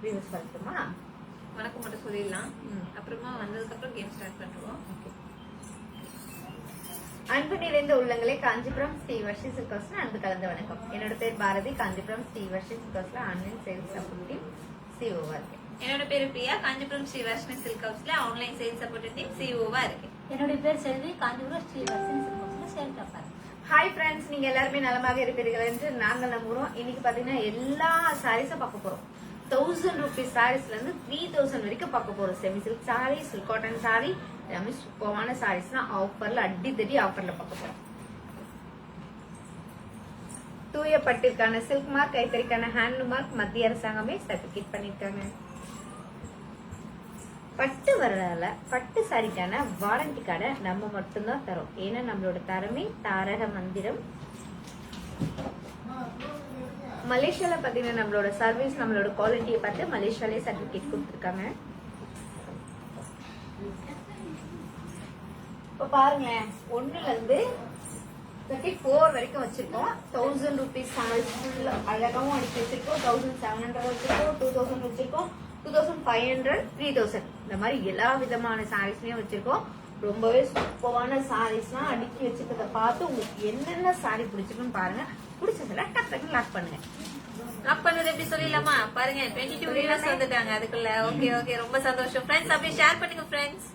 Views வரட்டுமா? வணக்கம் மட்டும் சொல்லிடலாம். அப்புறமா வந்ததுக்கு அப்புறம் கேம் ஸ்டார்ட் பண்ணுவோம். அன்பு நிறைந்த உள்ளங்களே, காஞ்சிபுரம் ஸ்ரீ வர்ஷி சில்க்ஸ்ல அன்பு கலந்த வணக்கம். என்னோட பேர் பாரதி, காஞ்சிபுரம் ஸ்ரீ வர்ஷி சில்க்ஸ்ல ஆன்லைன் சேல்ஸ் சப்போர்ட் டீம் சிஓவா இருக்கேன். என்னோட பேரு பிரியா, காஞ்சிபுரம் ஸ்ரீ வர்ஷி சில்க் ஹவுஸ்ல ஆன்லைன் சேல்ஸ் சப்போர்ட் டீம் சிஓவா இருக்கேன். என்னோட பேர் செல்வி, காஞ்சிபுரம் ஸ்ரீ வர்ஷி சில்க் ஹவுஸ்ல சேல்ஸ் சப்போர்ட். ஹாய் ஃப்ரெண்ட்ஸ், நீங்க எல்லாருமே நலமாக இருப்பீர்கள் என்று நாங்கள் நம்புறோம். இன்னைக்கு பாத்தீங்கன்னா எல்லா சாரீஸும் பார்க்க போறோம். 1000 rupees சாரீஸ்ல இருந்து 3000 வரைக்கும் பார்க்க போறோம். Semi silk sorry, silk cotton sorry, எல்லாமே சூப்பரான சாரீஸ் தான் ஆஃபர்ல அடித்தடி ஆஃபர்ல பார்க்க போறோம். தூய பட்டிற்கான சில்க் மார்க், கைத்தறிக்கான ஹேண்ட்லூம் மார்க் மத்திய அரசாங்கமே சர்டிபிகேட் பண்ணிருக்காங்க. பட்டு வரலால பட்டு சாரிக்கான வாரண்டி கார்டை நம்ம மட்டும்தான் தரோம். ஏன்னா நம்மளோட தரமே தாரக மந்திரம். மலேசியால பாத்தீங்கன்னா நம்மளோட சர்வீஸ், நம்மளோட குவாலிட்டியை பார்த்து மலேசியாலே சர்டிபிகேட் கொடுத்துருக்காங்க. இப்ப பாருங்களேன், 1ல இருந்து 34 வரைக்கும் வச்சிருக்கோம். 1000 rupees சாரீஸ் ஃபுல்லா அழகாவும் அடிக்க வச்சிருக்கோம். 1700 வச்சிருக்கோம், 2000 வச்சிருக்கோம், 2500, 3000 இந்த மாதிரி எல்லா விதமான சாரீஸ்லயும் வச்சிருக்கோம். ரொம்பவே சூப்பரான சாரீஸ்லாம் அடுக்கி வச்சிருக்கிறத பார்த்து உங்களுக்கு என்னென்ன சாரி பிடிச்சிருக்குன்னு பாருங்க. பிடிச்சதுல டக்கு லாக் பண்ணுங்க. லாக் பண்ணது எப்படி சொல்லிடலாமா? பாருங்க 22 வியூவர்ஸ் வந்துட்டாங்க அதுக்குள்ள. ஓகே ஓகே, ரொம்ப சந்தோஷம் ஃப்ரெண்ட்ஸ். அப்படியே ஷேர் பண்ணுங்க ஃப்ரெண்ட்ஸ்.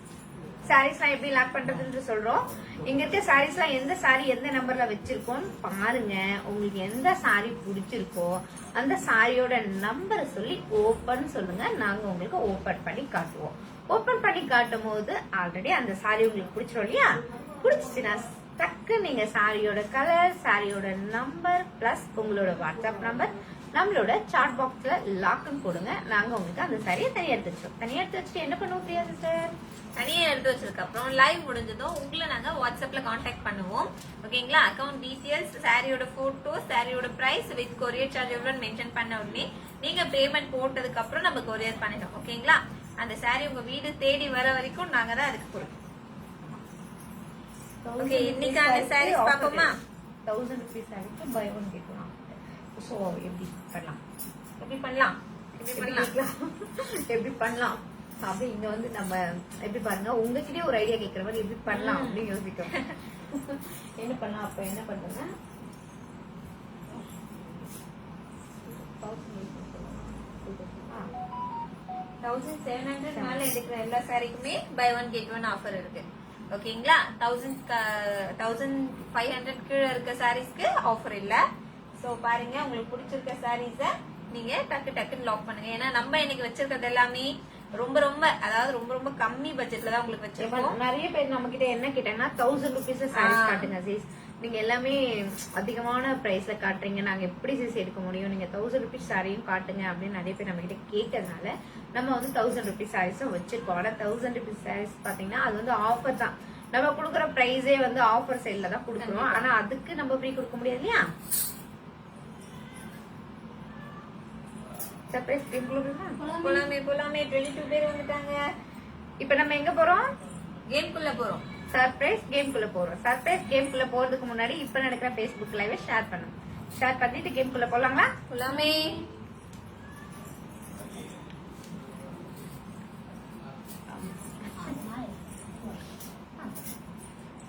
சாரீஸ்லாம் எப்படி லாக் பண்றதுன்னு சொல்றோம். இங்க இருக்க சாரீஸ்லாம் எந்த சாரி எந்த நம்பர்ல வச்சிருக்கோம்னு பாருங்க. உங்களுக்கு எந்த சாரி பிடிச்சிருக்கோ அந்த சாரியோட நம்பரை சொல்லி ஓபன் சொல்லுங்க. நாங்க உங்களுக்கு ஓபன் பண்ணி காட்டுவோம். ஓபன் பண்ணி காட்டும் போது ஆல்ரெடி அந்த சாரி உங்களுக்கு பிடிச்சிரும் இல்லையா? பிடிச்சிச்சுன்னா டக்கு நீங்க சாரியோட கலர், சாரியோட நம்பர் பிளஸ் உங்களோட வாட்ஸ்அப் நம்பர் நம்மளோட சாட் பாக்ஸ்ல லாக்னு போடுங்க. நாங்க உங்களுக்கு அந்த சாரியை தனியா எடுத்து வச்சோம். தனியா எடுத்து வச்சுட்டு என்ன பண்ணுவோம் பிரியா சிஸ்டர்? தனியா எடுத்து வச்சிருக்க அப்புறம் லைவ் முடிஞ்சதும் உங்களை நாங்க வாட்ஸ்அப்ல கான்டாக்ட் பண்ணுவோம். ஓகேங்களா? அக்கௌண்ட் டீடைல்ஸ், சாரியோட போட்டோ, சாரியோட பிரைஸ் வித் கொரியர் சார்ஜ் எவ்வளவு மென்ஷன் பண்ண உடனே நீங்க பேமெண்ட் போட்டதுக்கு அப்புறம் நம்ம கொரியர் பண்ணிட்டோம். ஓகேங்களா? அந்த சாரி உங்க வீடு தேடி வர வரைக்கும் நாங்க தான் அதுக்கு கொடுப்போம். ஓகே, இன்னைக்கான சாரீஸ் பாப்போமா? 1000 rupees சாரிக்கு buy one get one. So எப்படி பண்ணலாம்? எப்படி பண்ணலாம்? எப்படி பண்ணலாம் அப்படி இங்க வந்து நம்ம எப்படி பாருங்க, உங்ககிட்டயே ஒரு ஐடியா கேட்கற மாதிரி எப்படி பண்ணலாம் அப்படின்னு யோசிக்கிறோம். என்ன பண்ணலாம்? அப்ப என்ன பண்றேங்க, 1700 மேல எடுக்கிற எல்லா சாரிக்குமே buy one get one offer இருக்கு. ஓகேங்களா? 1500 கீழே இருக்க சாரீஸ்க்கு ஆஃபர் இல்ல. சோ பாருங்க, உங்களுக்கு பிடிச்சிருக்க சாரீஸ நீங்க டக்குன்னு லாக் பண்ணுங்க. ஏன்னா நம்ம இன்னைக்கு வச்சிருக்கிறது எல்லாமே ரொம்ப ரொம்ப அதாவது ரொம்ப ரொம்ப கம்மி பட்ஜெட்ல தான் உங்களுக்கு வச்சிருக்கோம். நிறைய பேர் நம்ம கிட்ட என்ன கேட்டாங்கன்னா 1000 rupees சாரீஸ் காட்டுங்க சீஸ், நீங்க எல்லாமே அதிகமான பிரைஸ்ல காட்டுறீங்க, நாங்க எப்படி சீஸ் எடுக்க முடியும், நீங்க 1000 rupees சாரியும் காட்டுங்க அப்படின்னு நிறைய பேர் நம்ம கிட்ட கேட்டதுனால நம்ம வந்து 1000 rupees சாரீஸும் வச்சிருக்கோம். ஆனா 1000 rupees சாரீஸ் பாத்தீங்கன்னா அது வந்து ஆஃபர் தான். நம்ம கொடுக்குற பிரைஸே வந்து ஆஃபர் சைட்ல தான் கொடுக்குறோம். ஆனா அதுக்கு நம்ம ஃப்ரீ கொடுக்க முடியாது இல்லையா? போலாமே 22 பேர் வந்துட்டாங்க. இப்ப நம்ம எங்க போறோம்? கேம்குள்ள போறோம். சர்ப்ரைஸ் கேம்குள்ள போறோம். சர்ப்ரைஸ் கேம்குள்ள போறதுக்கு முன்னாடி இப்ப நடக்கிற Facebook லைவ் ஷேர் பண்ணுங்க. ஷேர் பண்ணிட்டு கேம்குள்ள போலாங்களா? போலாமே.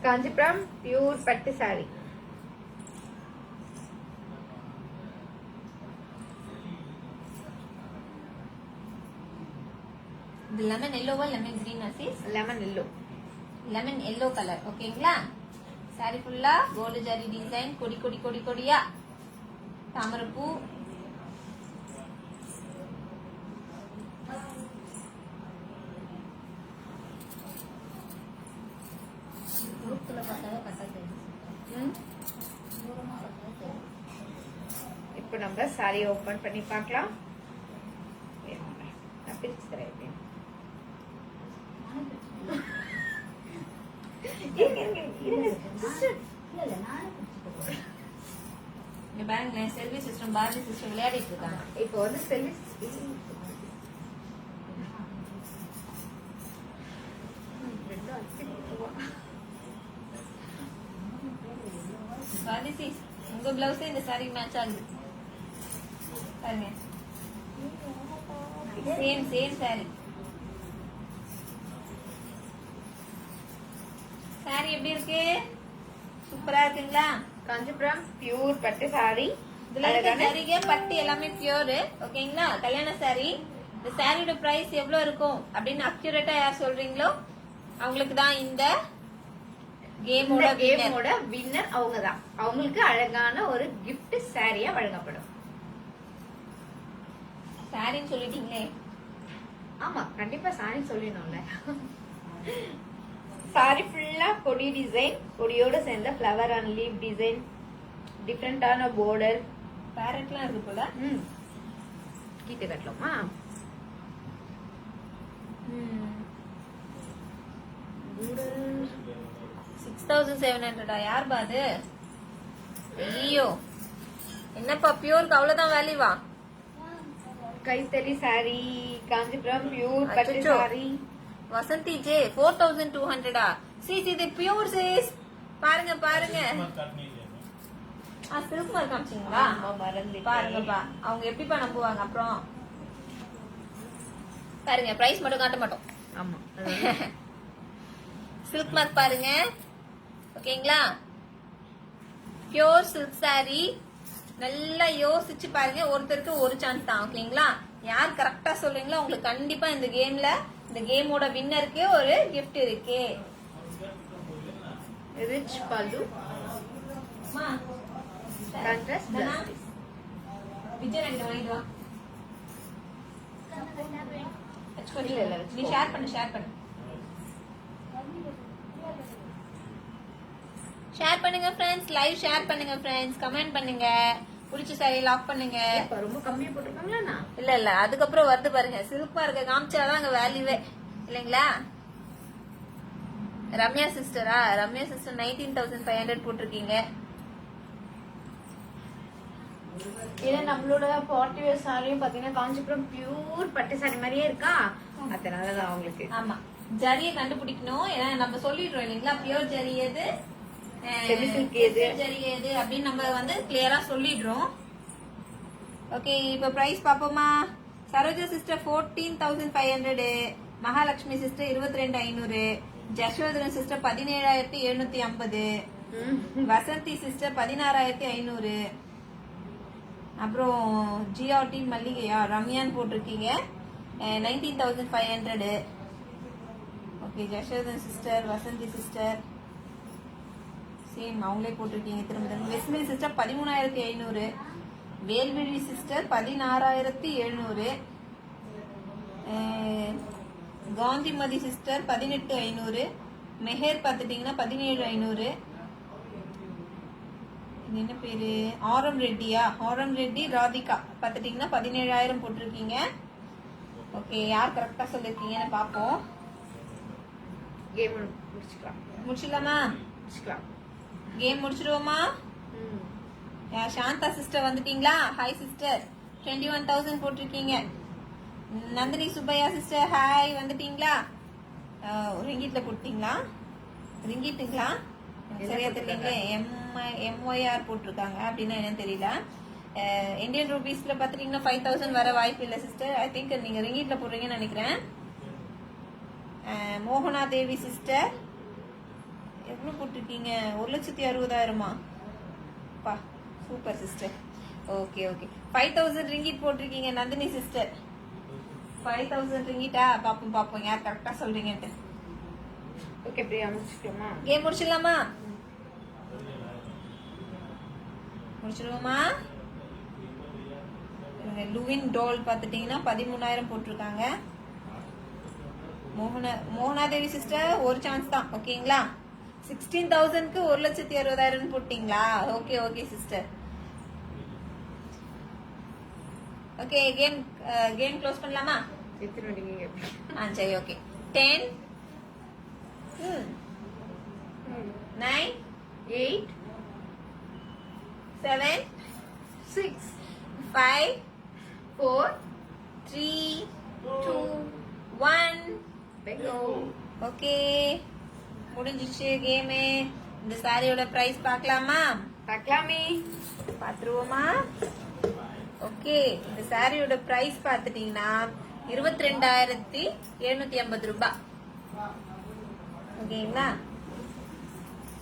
காஞ்சிபுரம் பியூர் பட்டு சாரி. இது லெமன் எல்லோவா லெமன் கிரீன் சீஸ்? Lemon yellow. Lemon yellow colour. ஓகேங்களா? சாரி ஃபுல்லா கோல்டு ஜரி டிசைன், கொடியா தாமரைப்பூ. இப்ப நம்ம சாரி ஓபன் பண்ணி பார்க்கலாம். நான் பிரிச்சு தரேன். செல்வி சிஸ்டம் பாரதி சிஸ்டம் விளையாடிட்டு இருக்காங்க. இப்போ வந்து செல்வி பாரதி உங்க பிளவுஸ் இந்த சாரி மேட்ச் ஆகுது பாருங்க. Same saree. saree எப்படி இருக்கு? சூப்பரா இருக்குங்களா? காஞ்சிபுரம் பியூர் பட்டு சாரி. இதுல இருக்க சரிங்க பட்டு எல்லாமே பியூர். ஓகேங்களா? கல்யாண saree. இந்த சாரியோட பிரைஸ் எவ்வளவு இருக்கும் அப்படின்னு அக்யூரேட்டா யார் சொல்றீங்களோ அவங்களுக்கு தான் இந்த கேமோட கேமோட வின்னர் அவங்க தான். அவங்களுக்கு அழகான ஒரு gift சாரியா வழங்கப்படும். சாரின்னு சொல்லிட்டீங்களே. ஆமா, கண்டிப்பா சாரி சொல்லணும்ல. சாரி ஃபுல்லா கொடி டிசைன், கொடியோட சேர்ந்த ஃப்ளவர் அண்ட் லீப் டிசைன், டிஃப்ரெண்டான பார்டர். பேரட்லாம் இருக்கு போல. கீட்டு கட்டலாமா? border 6700 யார் பாது? ஐயோ என்னப்பா பியூருக்கு அவ்வளவுதான் வேல்யூவா? கைத்தறி சாரி, காஞ்சிபுரம் பியூர் பட்டு அச்சச்சோ. சாரி. வசந்தி ஜே 4200 சீஸ் இது பியூர் சீஸ். பாருங்க பாருங்க. சில்க் மார்க் காமிச்சிங்களா? ஆமா, மறந்துட்டேன். பாருங்கப்பா அவங்க எப்படிப்பா நம்புவாங்க அப்புறம்? பாருங்க பிரைஸ் மட்டும் காட்ட மாட்டோம். ஆமா, சில்க் மார்க் பாருங்க. ஓகேங்களா? Pure silk sorry. நல்லா யோசிச்சு பாருங்க. ஒருத்தருக்கு ஒரு சான்ஸ் தான். ஓகேங்களா? யார் கரெக்டா சொல்றீங்களோ உங்களுக்கு கண்டிப்பா இந்த கேம்ல இந்த கேமோட வின்னருக்கு ஒரு கிஃப்ட் இருக்கு. Rich pallu, contrast blouse. Vijay ரெண்டு வாங்கிட்டு வா. இல்ல, இல்ல, நீ ஷேர் பண்ணு ஷேர் பண்ணுங்க ஃப்ரெண்ட்ஸ். லைவ் ஷேர் பண்ணுங்க ஃப்ரெண்ட்ஸ். கமெண்ட் பண்ணுங்க. புடிச்ச சாரி லாக் பண்ணுங்க. இப்ப ரொம்ப கம்மியா போட்டிருக்காங்களா? இல்ல அதுக்கப்புறம் வருது பாருங்க. சில்க் மார்க்க காமிச்சாதான் அங்க வேல்யூவே இல்லைங்களா? ரம்யா சிஸ்டரா? ரம்யா சிஸ்டர் 19,500 போட்டிருக்கீங்க. ஏன்னா நம்மளோட 40 இயர்ஸ் சாரியும் பாத்தீங்கன்னா காஞ்சிபுரம் பியூர் பட்டு சாரி மாதிரியே இருக்கா, அதனாலதான் அவங்களுக்கு. ஆமா, ஜரியை கண்டுபிடிக்கணும். ஏன்னா நம்ம சொல்லிடுறோம் இல்லைங்களா, பியூர் ஜரி எது, Semi silk எது, ஜரி எது அப்படின்னு நம்ம வந்து கிளியரா சொல்லிடுறோம். ஓகே, இப்ப பிரைஸ் பாப்போமா? Saroja sister 14,500, Mahalakshmi sister 22,500, Jashodharan sister 17,750, Vasanthi sister 16,500, அப்புறம் ஜிஆர்டி மல்லிகையா ரம்யான் போட்டிருக்கீங்க 19,500. Okay, Jashodharan sister, Vasanthi sister same அவங்களே போட்டிருக்கீங்க. திரும்ப வெஸ்மி sister 13,500, Velvizhi sister 16,700, Gandhimathi sister 18,500, Meher பார்த்துட்டீங்கன்னா 17,500. இது என்ன பேரு? ஆரம் ரெட்டியா? ஆரம் ரெட்டி ராதிகா பார்த்துட்டீங்கன்னா 17,000 போட்டிருக்கீங்க. ஓகே, யார் கரெக்டா சொல்லிருக்கீங்கன்னு பாப்போம். கேம் முடிச்சுக்கலாம். முடிச்சிடலாமா? முடிச்சுக்கலாம். கேம் முடிச்சிடுவோமா? சாந்தா சிஸ்டர் வந்துட்டீங்களா? ஹாய் சிஸ்டர், 21,000 போட்டிருக்கீங்க. நந்தினி சுப்பையா சிஸ்டர் ஹாய், வந்துட்டீங்களா? ரிங்கிட்ல போட்டீங்களா? ரிங்கிட்டுங்களா? சரியா தெரியல. MYR போட்டிருக்காங்க அப்படின்னா என்னன்னு தெரியல. இந்தியன் ரூபீஸ்ல பாத்துட்டீங்கன்னா 5,000 வர வாய்ப்பு இல்ல சிஸ்டர். ஐ திங்க் நீங்க ரிங்கிட்ல போடுறீங்கன்னு நினைக்கிறேன். மோகனா தேவி சிஸ்டர் எவ்வளவு போட்டிருக்கீங்க? 1,60,60,000 பா, super sister. Okay okay, 5,000 ringgit போட்டிருக்கீங்க. நந்தினி சிஸ்டர் 5,000 ரிங்கிட்டா? பாப்போம் யார் கரெக்டா சொல்றீங்கன்ட்டு. ஓகே பிரியா, முடிச்சுக்கலாமா? கேம் முடிச்சிடலாமா? முடிச்சிடுவோமா? லுவின் டோல் பாத்துட்டீங்கன்னா 13,000 போட்டிருக்காங்க. மோகனாதேவி சிஸ்டர் ஒரு சான்ஸ் தான். ஓகேங்களா? 16,000க்கு 1,60,60,000 போட்டீங்களா? Okay okay sister. Okay, game close பண்ணலாமா? எத்தனை வண்டிங்க? சரி, ஓகே. 10 9 8 7 6 5 4 3 2 1. bingo. ஓகே, முடிஞ்சிச்சு கேமு. இந்த சாரியோட பிரைஸ் பார்க்கலாமா? பார்க்கலாமே. பாத்துருவோமா? ஓகே, இந்த சாரியோட பிரைஸ் பார்த்துட்டீங்கன்னா 22,750 ரூபாய். ஓகேங்களா?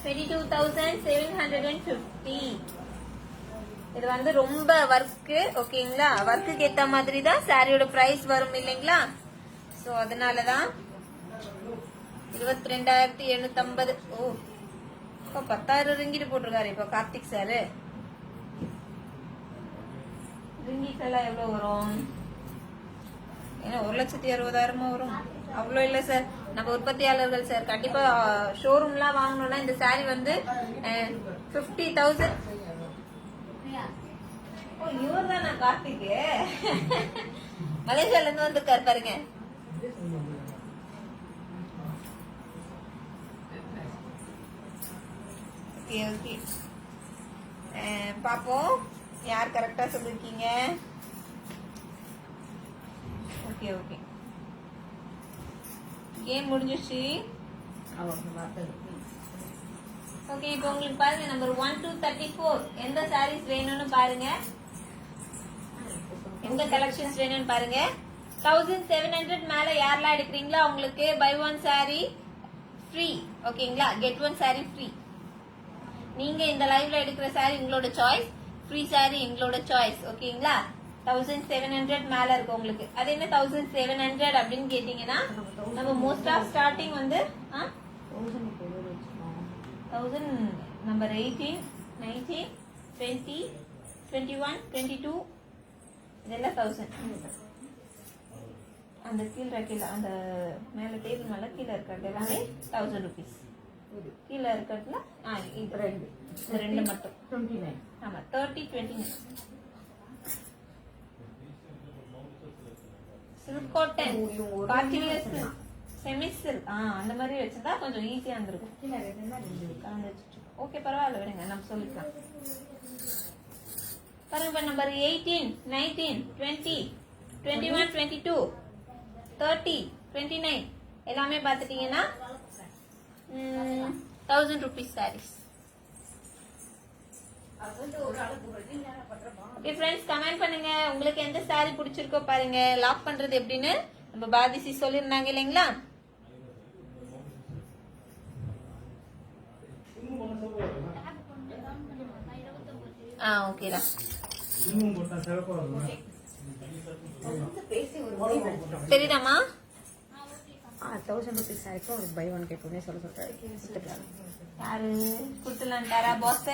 22,750. இது வந்து ரொம்ப ஒர்க்கு. ஓகேங்களா? ஒர்க்குக்கு ஏத்த மாதிரி தான் சாரியோட பிரைஸ் வரும் இல்லைங்களா? சோ அதனாலதான் 22,750. ஓ, இப்ப 10,000 ரிங்கிட் போட்டிருக்காரு இப்ப கார்த்திக் சாரு. ரிங்கிட் எல்லாம் எவ்வளவு வரும்? ஏன்னா 1,60,60,000 வரும். அவ்வளோ இல்ல சார், நம்ம உற்பத்தியாளர்கள் சார். கண்டிப்பா ஷோரூம்லாம் வாங்கணும்னா இந்த சாரி வந்து 50,000. ஓ, இவர் தானா கார்த்திக்? மலேசியால இருந்து வந்திருக்காரு பாருங்க. ஓகே ஓகே, பாப்போம் யார் கரெக்டா சொல்லிருக்கீங்க. ஓகே ஓகே, கேம் முடிஞ்சிச்சு. ஓகே, இப்போ உங்களுக்கு பாருங்க நம்பர் 1 to 34 எந்த சாரீஸ் வேணும்னு பாருங்க, எந்த கலெக்ஷன்ஸ் வேணும்னு பாருங்க. 1700 மேல யாரெல்லாம் எடுக்கிறீங்களோ உங்களுக்கு பை ஒன் சாரி ஃப்ரீ. ஓகேங்களா? Get one sorry free. நீங்க இந்த லைவ்ல எடுக்கிற சாரி உங்களோட சாய்ஸ், ஃப்ரீ சாரி எங்களோட சாய்ஸ். ஓகேங்களா? 1700 மேல இருக்கு உங்களுக்கு. அது என்ன 1700 அப்படின்னு கேட்டீங்கன்னா, நம்ம மோஸ்ட் ஆஃப் ஸ்டார்டிங் வந்து 1000 நம்பர் 18, 19, 20, 21, 22 இதெல்லாம் 1000. அந்த கீழ கீழே அந்த மேல டேபிள் மேல கீழே இருக்கிறது எல்லாமே 1000 rupees. கீழே இருக்கிறதுல இது ரெண்டு மட்டும் 29. ஆமா 30, 29. சில்க் காட்டன், காட்டில சில்க், செமி சில்க் அந்த மாதிரி வச்சிருந்தா கொஞ்சம் ஈஸியா இருந்திருக்கும். ஓகே பரவாயில்ல, விடுங்க நம்ம சொல்லிக்கலாம். பாருங்க நம்பர் 18, 19, 20, 21, 22, 30, 29 எல்லாமே பாத்துட்டீங்கன்னா 1000 rupees sarees. Okay friends, comment பண்ணுங்க உங்களுக்கு எந்த சாரி பிடிச்சிருக்கோ பாருங்க. லாக் பண்றது எப்படின்னு நம்ம பாதிசி சொல்லிருந்தாங்க இல்லைங்களா? ஓகேடா. சரிதாமா? 1000 rupees சாரிக்கு ஒரு பை ஒன் கெட் ஒன்னே சொல்றாரு. யாரு குடுத்துலான்டாரா பாஸ்?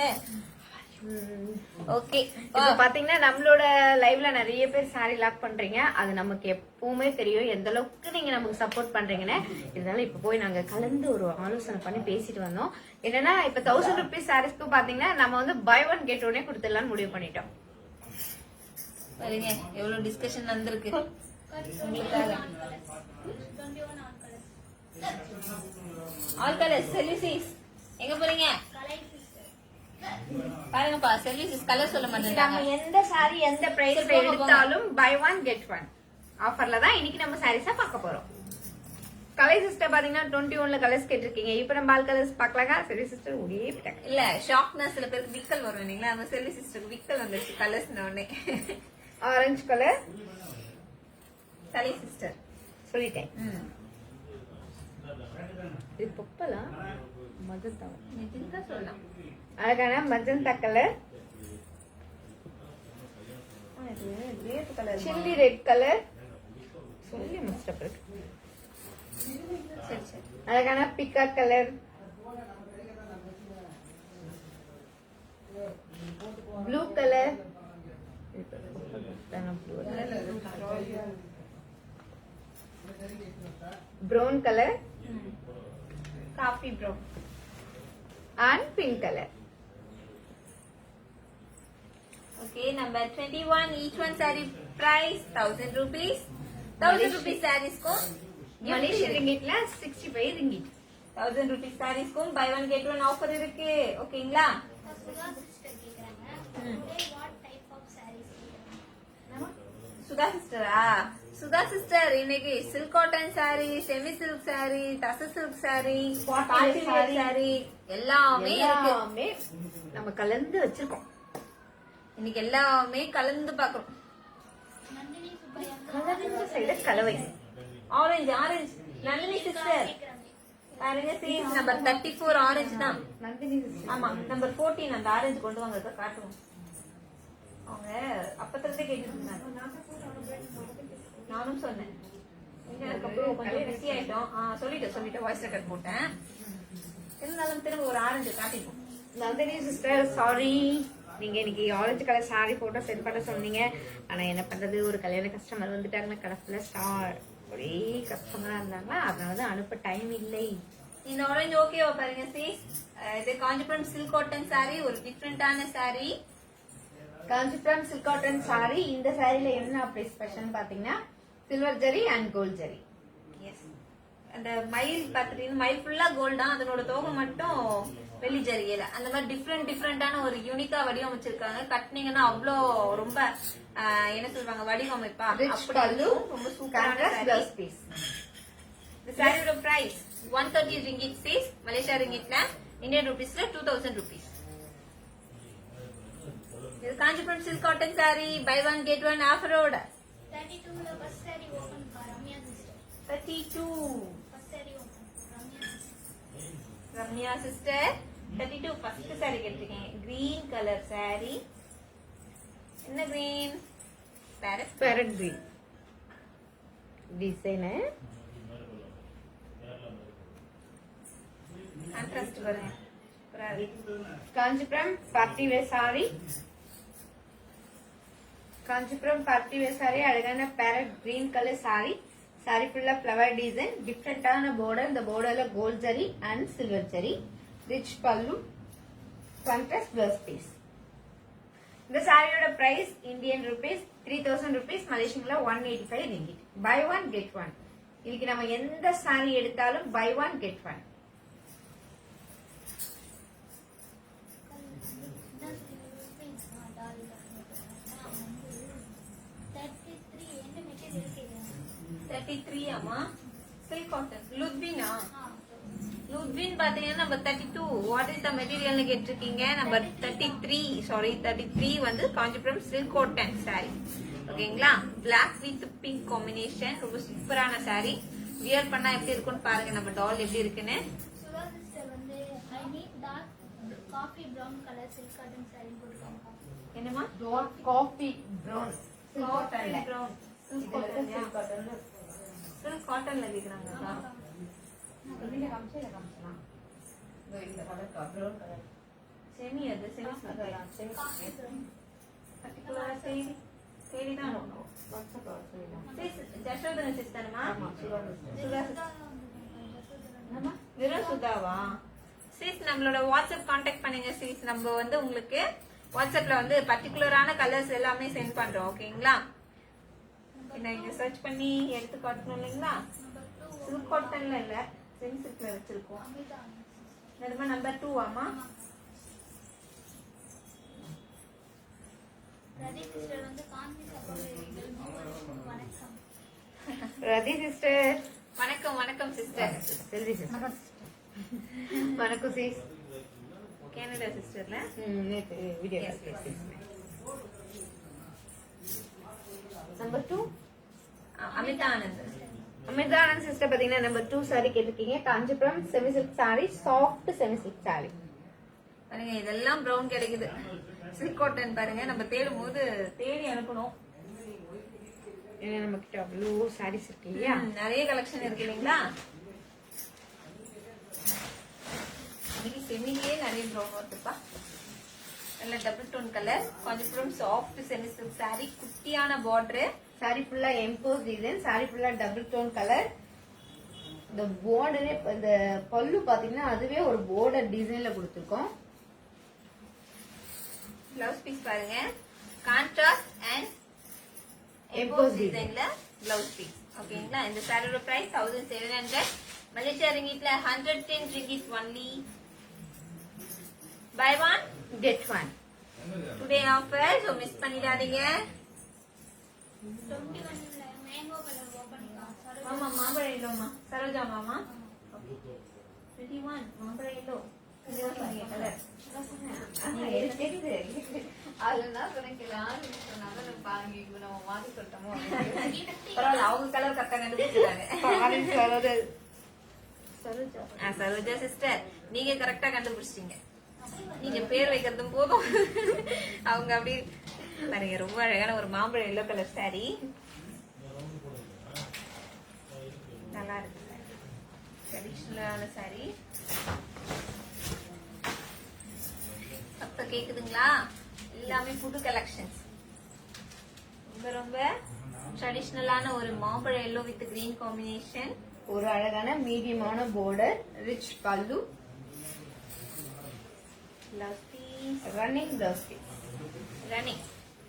ஓகே, இப்போ பாத்தீங்கன்னா நம்மளோட லைவ்ல நிறைய பேர் சாரி லாக் பண்றீங்க. அது நமக்கு எப்பவுமே தெரியும் எந்த அளவுக்கு நீங்க நமக்கு சப்போர்ட் பண்றீங்கன்னு. இதனால இப்ப போய் நாங்க கலந்து ஒரு ஆலோசனை பண்ணி பேசிட்டு வந்தோம். என்னன்னா இப்ப 1000 rupees சாரீஸ்க்கு பாத்தீங்கன்னா நம்ம வந்து பை ஒன் கெட் ஒன்னே கொடுத்துடலாம்னு முடிவு பண்ணிட்டோம். பாருங்க எவ்வளவு டிஸ்கஷன் வந்திருக்கு உங்களுக்காக. ஆல் கலர்ஸ் செல்யூசிஸ் எங்க போறீங்க பாருங்கப்பா. செல்யூசிஸ் கலர் சொல்ல மாட்டேங்கிறாங்க. நம்ம எந்த சாரி எந்த பிரைஸ்ல எடுத்தாலும் பை ஒன் கெட் ஒன் ஆஃபர்ல தான் இன்னைக்கு நம்ம சாரீஸா பார்க்க போறோம். கலர் சிஸ்டர் பாத்தீங்கன்னா 21ல கலர்ஸ் கேட்டிருக்கீங்க. இப்போ நம்ம ஆல் கலர்ஸ் பார்க்கலாங்க. செல்யூ சிஸ்டர் ஒரே விட்டாங்க. இல்ல ஷாக்னா சில பேருக்கு விக்கல் வரும் இல்லைங்களா? அந்த செல்யூ சிஸ்டருக்கு விக்கல் வந்துருச்சு கலர்ஸ் உடனே. ஆரஞ்சு கலர் செல்யூ சிஸ்டர் சொல்லிட்டேன். இது பொப்பலா மஜந்தா சொல்லலாம். அழகான magenta colour, grape colour, chilli red colour சொல்லி மஸ்டப் இருக்கு. சரி சரி. அழகான பிக்கா colour, blue colour, brown color, coffee brown and pink color. Okay, number 21. Each one saree price 1000 rupees. 1000 rupees sarees ko Malaysian ringgit la 65 ringgit. 1000 rupees sarees ko buy one get one offer இருக்கு. ஓகேங்களா? Sudha சிஸ்டரா? Sudha sister இன்னைக்கு silk cotton sorry, semi silk sorry, தச silk sorry, பாட்டி sorry எல்லாமே இருக்கு. நம்ம கலந்து வச்சிருக்கோம். இன்னைக்கு எல்லாமே கலந்து பாக்குறோம். கலந்து வித கலவை. ஆரஞ்சு ஆரஞ்சு நந்தினி சிஸ்டர் பாருங்க சீஸ் நம்பர் 34 ஆரஞ்சு தான். நந்தினி ஆமா நம்பர் 14 அந்த ஆரஞ்சு கொண்டு வாங்க காட்டுவோம். அவங்க அப்பத்திலிருந்தே கேட்டுட்டு இருந்தாங்க. நானும் சொன்னேன். அதுக்கப்புறம் கொஞ்சம் பிஸி ஆயிட்டோம். சொல்லிட்டு வாய்ஸ் ரெக்கார்ட் போட்டேன். இருந்தாலும் திரும்ப ஒரு ஆரஞ்சு காட்டிப்போம். நந்தினி சிஸ்டர் சாரி, நீங்க இன்னைக்கு orange colour sari photo send பண்ண சொன்னீங்க. ஆனா என்ன பண்றது, ஒரு கல்யாண கஸ்டமர் வந்துட்டாங்க, கடப்புல ஸ்டார் ஒரே கஸ்டமரா இருந்தாங்க, அதனாலதான் அனுப்ப டைம் இல்லை. இந்த ஆரஞ்சு ஓகேவா பாருங்க சீஸ். இது காஞ்சிபுரம் சில்க் காட்டன் சாரி, ஒரு டிஃப்ரெண்டான சாரி. Kanchipuram silk cotton sari. இந்த சாரில என்ன அப்படி ஸ்பெஷல் பாத்தீங்கன்னா silver zari and gold zari. Yes, அந்த மயில் பாத்துட்டீங்கன்னா மயில் ஃபுல்லா கோல்டா, அதனோட தோகை மட்டும் வெள்ளி ஜரிகையில அந்த மாதிரி டிஃப்ரெண்டான ஒரு யூனிக்கா வடிவமைச்சிருக்காங்க. கட்டினீங்கன்னா அவ்வளோ ரொம்ப என்ன சொல்றாங்க வடிவமைப்பா, அப்படி ரொம்ப சூப்பரான சாரி. இந்த சாரியோட பிரைஸ் 130 ringgit சீஸ், மலேசியா ரிங்கிட்ல, இந்தியன் ருபீஸ்ல 2000 rupees. இது Kanchipuram silk cotton sari, buy one get one ஆஃபரோட. 32 ல ஃபர்ஸ்ட் சாரி ஓபன் பா Ramya sister. 32 first sari open Ramya sister 32 first sari கேட்டிருக்கீங்க. Green colour sari. என்ன green? Parrot green design. Contrast பாருங்க. Kanchipuram party wear sari. Kanchipuram party wear sari, அழகான parrot green colour sorry. Sorry ஃபுல்லா ஃபிளவர் டிசைன், டிஃப்ரெண்டான border. இந்த borderல gold zari and silver zari. Rich pallu, contrast blouse piece. இந்த சாரியோட பிரைஸ் இந்தியன் ருபீஸ் 3000 rupees, மலேசியன்ல 185 ringgit. Buy one get one. இன்னைக்கு நம்ம எந்த சாரி எடுத்தாலும் buy one get one. Silk cotton லுத்வினா. லுத்வின் பாத்தீங்கன்னா நம்பர் 32 வாட் இஸ் த மெட்டீரியல்னு கேட்டிருக்கீங்க. நம்பர் 33 வந்து காஞ்சிபுரம் சில்க் காட்டன் சாரி. ஓகேங்களா, பிளாக் வித் பிங்க் காம்பினேஷன், ரொம்ப சூப்பரான சாரி. வியர் பண்ணா எப்படி இருக்கும்னு பாருங்க, நம்ம டால் எப்படி இருக்குன்னு. சுகா சிஸ்டர் வந்து I need dark coffee brown colour silk cotton sari போட்டுருக்காங்க. என்னமா காஃபி பிரவுன் சில்க் காட்டன்ல கேக்குறாங்க. செமி அது சரிதான். ஜசோதன சிஸ்டர்மா, வெறும் சுதாவா? சீஸ் நம்மளோட வாட்ஸ்அப் கான்டாக்ட் பண்ணுங்க சீஸ். நம்ம வந்து உங்களுக்கு வாட்ஸ்அப்ல வந்து பர்டிகுலரான கலர்ஸ் எல்லாமே சென்ட் பண்றோம். ஓகேங்களா, இங்க சர்ச் பண்ணி எடுத்து காட்டணும் இல்லைங்களா. சில்க் காட்டன்ல இல்ல, செமி சில்க்ல வச்சிருக்கோம். நம்பர் 2 ஆமா. ரதி சிஸ்டர் வந்து காஞ்சி வணக்கம். ரதி சிஸ்டர் வணக்கம். வணக்கம் சிஸ்டர். செல்வி சிஸ்டர் வணக்கம் சீஸ். கேனடா சிஸ்டர்ல நேத்து video number 2 Amitha Anand. Amritha Anand sister பாத்தீங்கன்னா நம்பர் 2 சாரி கேட்டிருக்கீங்க. Kanchipuram semi silk sari, soft semi silk sari. பாருங்க இதெல்லாம் பிரவுன் கிடைக்குது. சில்க் காட்டன் பாருங்க, நம்ம தேடும் போது தேடி அனுப்பணும். ஏன்னா நம்ம கிட்ட அவ்வளோ சாரீஸ் இருக்கு இல்லையா, நிறைய கலெக்ஷன் இருக்கு இல்லைங்களா. இன்னைக்கு செமிலேயே நிறைய பிரவுன் வருதுப்பா. நல்ல double tone colour, Kanchipuram soft semi silk sari, குட்டியான பார்டர். சாரி ஃபுல்லா எம்போஸ் டிசைன், சாரி ஃபுல்லா டபுள் டோன் கலர். இந்த பார்டரே, இந்த பல்லு பாத்தீங்கன்னா அதுவே ஒரு பார்டர் டிசைன்ல கொடுத்துருக்கோம். பிளவுஸ் பீஸ் பாருங்க, கான்ட்ராஸ்ட் அண்ட் எம்போஸ் டிசைன்ல பிளவுஸ் பீஸ். ஓகேங்களா, இந்த சாரியோட பிரைஸ் 1700, மலேசியா ரிங்கிட்ல 110 ringgit only. Buy one get one today offer, so miss பண்ணிடாதீங்க. 21 மேங்கோ கலர் ஓபன் பண்ணி ஆமா, மாம்பழ இல்லோமா சரோஜா மாமா. 21 மாம்பழ இல்லோ. இதுதான் சொன்னீங்க கலர். அதுல என்ன சொன்னாங்க பாருங்க இப்ப நம்ம மாத்தி சொல்லிட்டோமோ பரவாயில்ல, அவங்க கலர் கரெக்டா கண்டுபிடிச்சிருக்காங்க. சரோஜா சரோஜா சிஸ்டர், நீங்க கரெக்டா கண்டுபிடிச்சிட்டீங்க. நீங்க பேர் வைக்கிறதும் போதும். அவங்க அப்படி பாருங்க, ரொம்ப அழகான ஒரு மாம்பழம் எல்லோ கலர் சாரி. நல்லா இருக்கு ட்ரெடிஷனலான சாரி. அப்ப கேக்குதுங்களா? எல்லாமே புது கலெக்ஷன்ஸ். ரொம்ப ரொம்ப ட்ரெடிஷனலான ஒரு மாம்பழம் எல்லோ வித் கிரீன் காம்பினேஷன். ஒரு அழகான மீடியமான border, rich pallu, blouse piece running blouse piece. Running.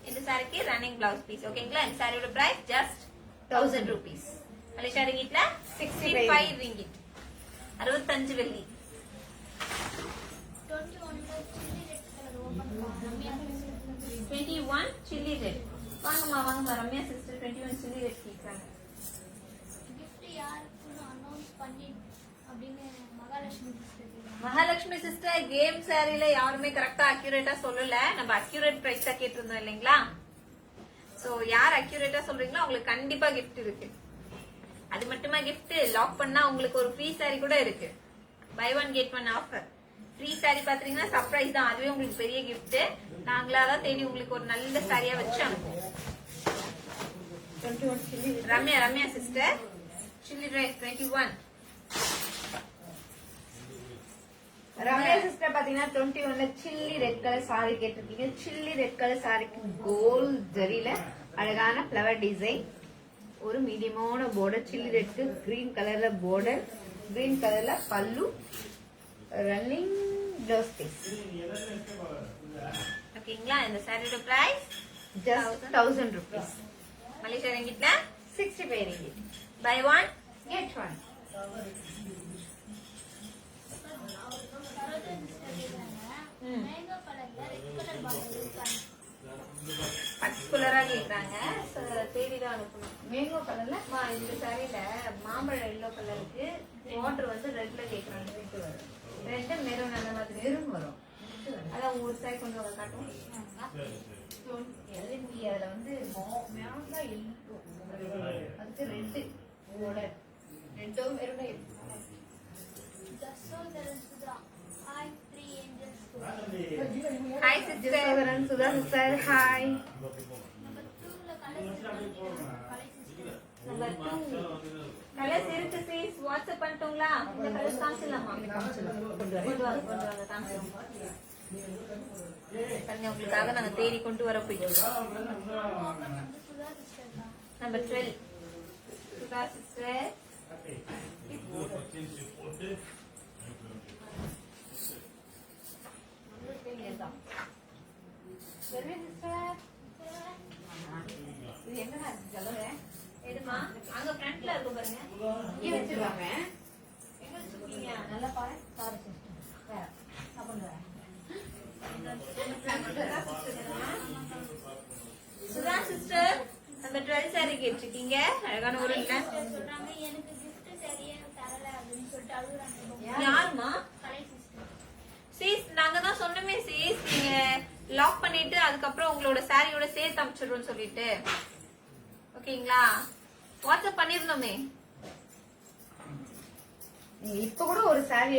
இந்த சாரிக்கு ரன்னிங் பிளவுஸ் பீஸ். ஓகேங்களா? இந்த சாரியோட பிரைஸ் ஜஸ்ட் 1000 rupees. மலேசியா ரிங்கிட்ல 65 ringgit. 65 வெள்ளி. 21 chilli red. வாங்கம்மா வாங்கம்மா, ரம்யா சிஸ்டர் 21 chilli red கேக்குறாங்க. gift யாருக்குன்னு announce பண்ணி அப்படின்னு மகாலட்சுமி sister கேக்குறாங்க. மகாலட்சுமி சிஸ்டர், கேம் சாரில யாருமே கரெக்டா அக்யூரேட்டா சொல்லல. நம்ம அக்யூரேட் பிரைஸ் தான் கேட்டிருந்தோம் இல்லைங்களா? சோ யார் அக்யூரேட்டா சொல்றீங்களோ அவங்களுக்கு கண்டிப்பா gift இருக்கு. அது மட்டுமா gift? லாக் பண்ணா உங்களுக்கு ஒரு ஃப்ரீ சாரி கூட இருக்கு. Buy one get one offer. Free sari பாத்தீங்கன்னா சர்ப்ரைஸ் தான். அதுவே உங்களுக்கு பெரிய gift. நாங்களா தான் தேடி உங்களுக்கு ஒரு நல்ல சாரியா வச்சு அனுப்புவோம். 21 chilli. Ramya sister, chilli rice 21. Ramya sister பாத்தீங்கன்னா 21ல சில்லி ரெட் கலர் சாரி கேட்டிருக்கீங்க. சில்லி ரெட் கலர் சாரிக்கு கோல்ட் ஜரியில அழகான ஃபிளவர் டிசைன், ஒரு மீடியமான border, சில்லி ரெட்க்கு கிரீன் கலர்ல border, கிரீன் கலர்ல பல்லு, ரன்னிங் பிளவுஸ் பீஸ். ஓகேங்களா? இந்த சாரியோட பிரைஸ் ஜஸ்ட் 1000 rupees. மலேசியா ரிங்கிட்ல 65 ringgit. Buy one Get one. Saroja sister கேக்குறாங்க. மேங்கோ கலர்ல ரெட் கலர் பாட்டில் இருக்காங்க. பர்டிகுலரா கேக்குறாங்க. தேடிதான் அனுப்பணும். மேங்கோ கலர்ல அம்மா, இந்த சாரியில மாம்பழம் எல்லோ கலருக்கு வாட்டர் வந்து ரெட்ல கேக்குறாங்க. ரெட் மெரூன் அந்த மாதிரி மெரூன் வரும். அதான் ஒரு சாரி கொண்டு வர காட்டும். அதுல வந்து மேங்கோ எல்லோ, அதுக்கு ரெட் border, ரெட்டோ மெரூனோ Jasotharan Sudha. Hi 3 angels. Hi sister. Jeyavaran Sudha sister hi. Number 2ல கலர் sister. நம்பர் 2 கலர்ஸ் இருக்கு சீஸ். வாட்ஸ்அப் பண்ணிட்டோங்களா? இந்த கலர்ஸ் காமிச்சலாமா? கொண்டு வாங்க காமிச்சலாம். உங்களுக்காக நாங்க தேடி கொண்டு வர போயிட்டோம். சுதா sister தான். Number 12 Sudha sister. இது என்னடா சொல்லுங்க. எதுமா? அங்க ஃப்ரண்ட்ல இருக்கு பாருங்க. இங்க வச்சிருவாங்க. எங்க வச்சிருக்கீங்க? நல்லா பாரு. Sorry sister. வேற நான் பண்ணுவேன். சுதா சிஸ்டர் நம்பர் 12 சாரி கேட்டிருக்கீங்க. அழகான ஒரு சொல்றாங்க எனக்கு gift சரியா தரல அப்படின்னு சொல்லிட்டு அழுகுறாங்க. யாருமா? கலை sister. சீஸ் நாங்க தான் சொன்னோமே சீஸ், நீங்க லாக் பண்ணிட்டு அதுக்கப்புறம் உங்களோட சாரியோட சேர்த்து அனுப்பிச்சிடுறோம் சொல்லிட்டு. ஓகேங்களா? வாட்ஸ்அப் பண்ணிருந்தோமே. இப்ப கூட ஒரு சாரி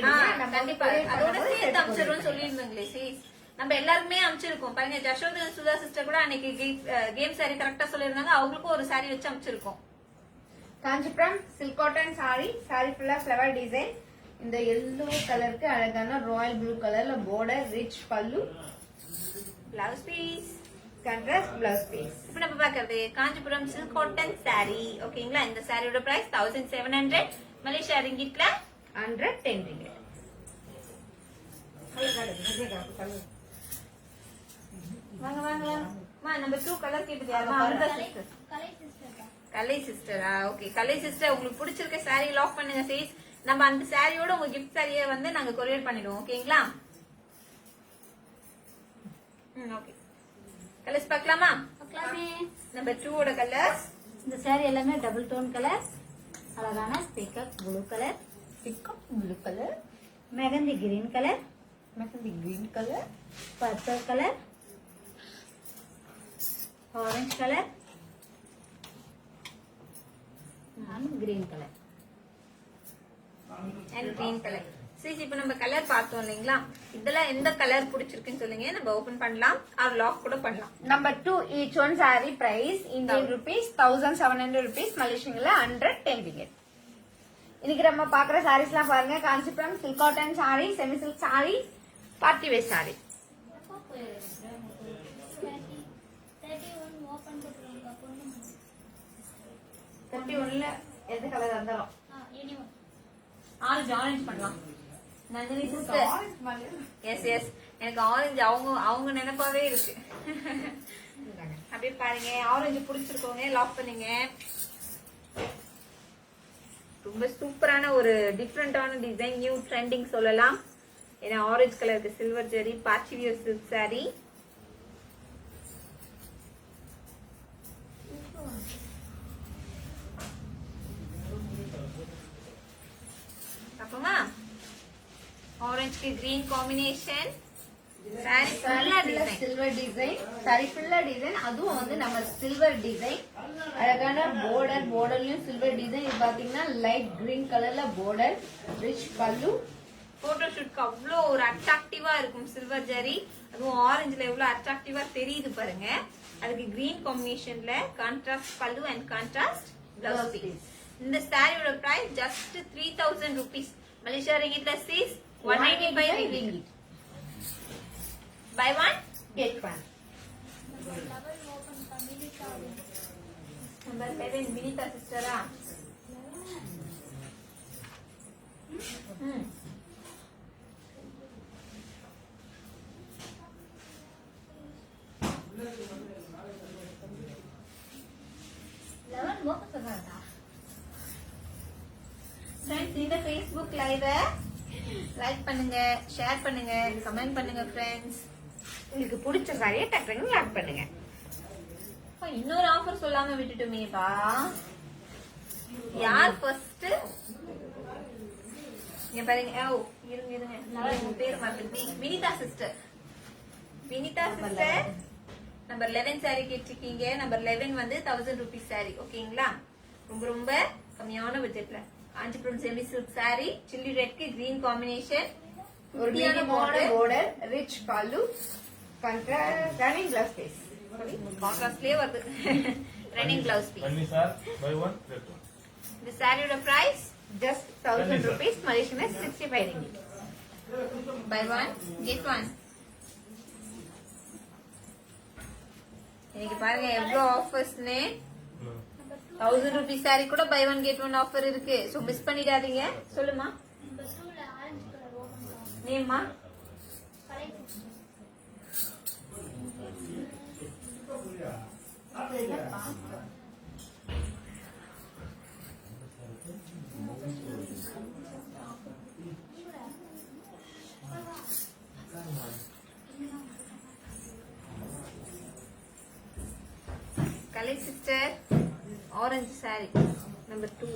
கண்டிப்பா அதோட சேர்த்து அனுப்பிச்சிடுறோம் சொல்லியிருந்தோங்களே சீஸ். நம்ம எல்லாருமே அனுப்பிச்சிருக்கோம். பாருங்க, ஜசோதரன் சுதா சிஸ்டர் கூட அன்னைக்கு கேம் சாரி கரெக்டா சொல்லியிருந்தாங்க. அவங்களுக்கும் ஒரு சாரி வச்சு அனுப்பிச்சிருக்கோம். Kanchipuram silk cotton sorry. Sorry ஃபுல்லா ஃபிளவர் டிசைன். இந்த எல்லோ கலருக்கு அழகான ராயல் ப்ளூ கலர்ல border, rich pallu, blouse piece, contrast blouse piece. இப்ப நம்ம பாக்குறது காஞ்சிபுரம் சில்க் காட்டன் சாரி. ஓகேங்களா? இந்த சாரியோட பிரைஸ் 1700 மலேசியா ரிங்கிட்ல 110 ringgit. வாங்க வாங்க வாங்க. நம்பர் 2 கலர் கேட்டது யாருமா? கலை sister தான். கலை சிஸ்டரா? ஓகே கலை சிஸ்டர், உங்களுக்கு பிடிச்சிருக்க சாரி லாக் பண்ணுங்க சீஸ். நம்ம அந்த சாரியோட உங்க கிஃப்ட் சாரியை வந்து நாங்க கொரியர் பண்ணிடுவோம். ஓகேங்களா? ஓகே கலர்ஸ் பார்க்கலாமா? பார்க்கலாமே. நம்பர் 2 ஓட கலர்ஸ். இந்த saree எல்லாமே டபுள் டோன் கலர், அழகான peacock blue colour, peacock blue colour, mehndi green colour, mehndi green colour, purple colour, orange colour and green colour. And green colour. சரி, இப்போ நம்ம கலர் பார்த்தோம் இல்லைங்களா? இதெல்லாம் எந்த கலர் பிடிச்சிருக்குன்னு சொல்லுங்க, நம்ம ஓபன் பண்ணலாம் ஆர் லாக் கூட பண்ணலாம். Number 2 each one saree price Indian rupees 1700 rupees, மலேசியன்ல 110 ringgit. இன்னைக்கு நம்ம பாக்குற சாரீஸ்லாம் பாருங்க. Kanchipuram silk cotton sorry, semi silk sorry, party wear sorry. 31 open போட்டுருங்க பொண்ணு. 31ல எந்த கலர் இருந்தாலும் anyone. ஆரஞ்சு பண்ணலாம். நந்தினி சிஸ்டர், எஸ் எஸ், எனக்கு ஆரஞ்சு அவங்க நினைப்பாவே இருக்கு. அப்படியே பாருங்க, ஆரஞ்சு பிடிச்சிருக்கோங்க, லாக் பண்ணுங்க. ரொம்ப சூப்பரான ஒரு டிஃப்ரெண்டான டிசைன், நியூ ட்ரெண்டிங் சொல்லலாம். ஏன்னா ஆரஞ்சு கலருக்கு சில்வர் ஜெரி பார்ட்டி வியர் சில்க் சாரி. அப்பமா ஆரஞ்சுக்கு கிரீன் காம்பினேஷன், சாரி ஃபுல்லா டிசைன், சில்வர் டிசைன், சாரி ஃபுல்லா டிசைன். அதுவும் வந்து நம்ம சில்வர் டிசைன், அழகான borderலயும் சில்வர் டிசைன். இது பாத்தீங்கன்னா லைட் கிரீன் கலர்ல border, ரிச் பல்லு. போட்டோ ஷூட்க்கு அவ்வளோ ஒரு அட்ராக்டிவா இருக்கும் சில்வர் ஜெரி. அதுவும் ஆரஞ்சுல எவ்வளவு அட்ராக்டிவா தெரியுது பாருங்க. அதுக்கு கிரீன் காம்பினேஷன்ல கான்ட்ராஸ்ட் பல்லு அண்ட் கான்ட்ராஸ்ட் பிளவுஸ் பீஸ். இந்த சாரியோட பிரைஸ் ஜஸ்ட் 3000 rupees. மலேசியா ரிங்கிட்ல sis 195 ringgit. Buy one Get one. Level open பண்ணிட்டா. நம்பர் 7 வினிதா சிஸ்டரா. லெவன் ஓப்பன் சொல்றாங்க. ஃப்ரெண்ட்ஸ், இந்த ஃபேஸ்புக் லைவ லைக் பண்ணுங்க, ஷேர் பண்ணுங்க, கமெண்ட் பண்ணுங்க ஃப்ரெண்ட்ஸ். உங்களுக்கு பிடிச்ச சாரியை டக்குனு லாக் பண்ணுங்க. இன்னொரு ஆஃபர் சொல்லாம விட்டுட்டுமேப்பா. யார் ஃபர்ஸ்ட் இங்க பாருங்க. ஓ இருங்க உங்க பேர் மாத்திட்டீங்க. வினிதா சிஸ்டர் நம்பர் 11 சாரி கேட்டிருக்கீங்க. நம்பர் 11 வந்து 1000 rupees சாரி. ஓகேங்களா? ரொம்ப ரொம்ப கம்மியான பட்ஜெட்ல Kanchipuram semi silk sari, chilli ரெட்க்கு கிரீன் காம்பினேஷன், ஒரு மீடியமான border, rich pallu, running blouse piece. கான்ட்ராஸ்ட்லயே வருது. Running blouse piece. Bunny sir, buy one, get one. இந்த சாரியோட பிரைஸ் Just 1000 rupees, மலேசியன்ல 65 ringgit. Buy one get one. இன்னைக்கு பாருங்க எவ்வளவு ஆஃபர்ஸ்னு. 1000 rupees சாரி கூட buy one get one offer இருக்கு. சோ மிஸ் பண்ணிடாதீங்க. சொல்லுமா நம்பர் 2ல ஆரஞ்சு கலர் ஓபன் பண்ணலாம். நேம்மா? Collect collect sister, orange sari number 2.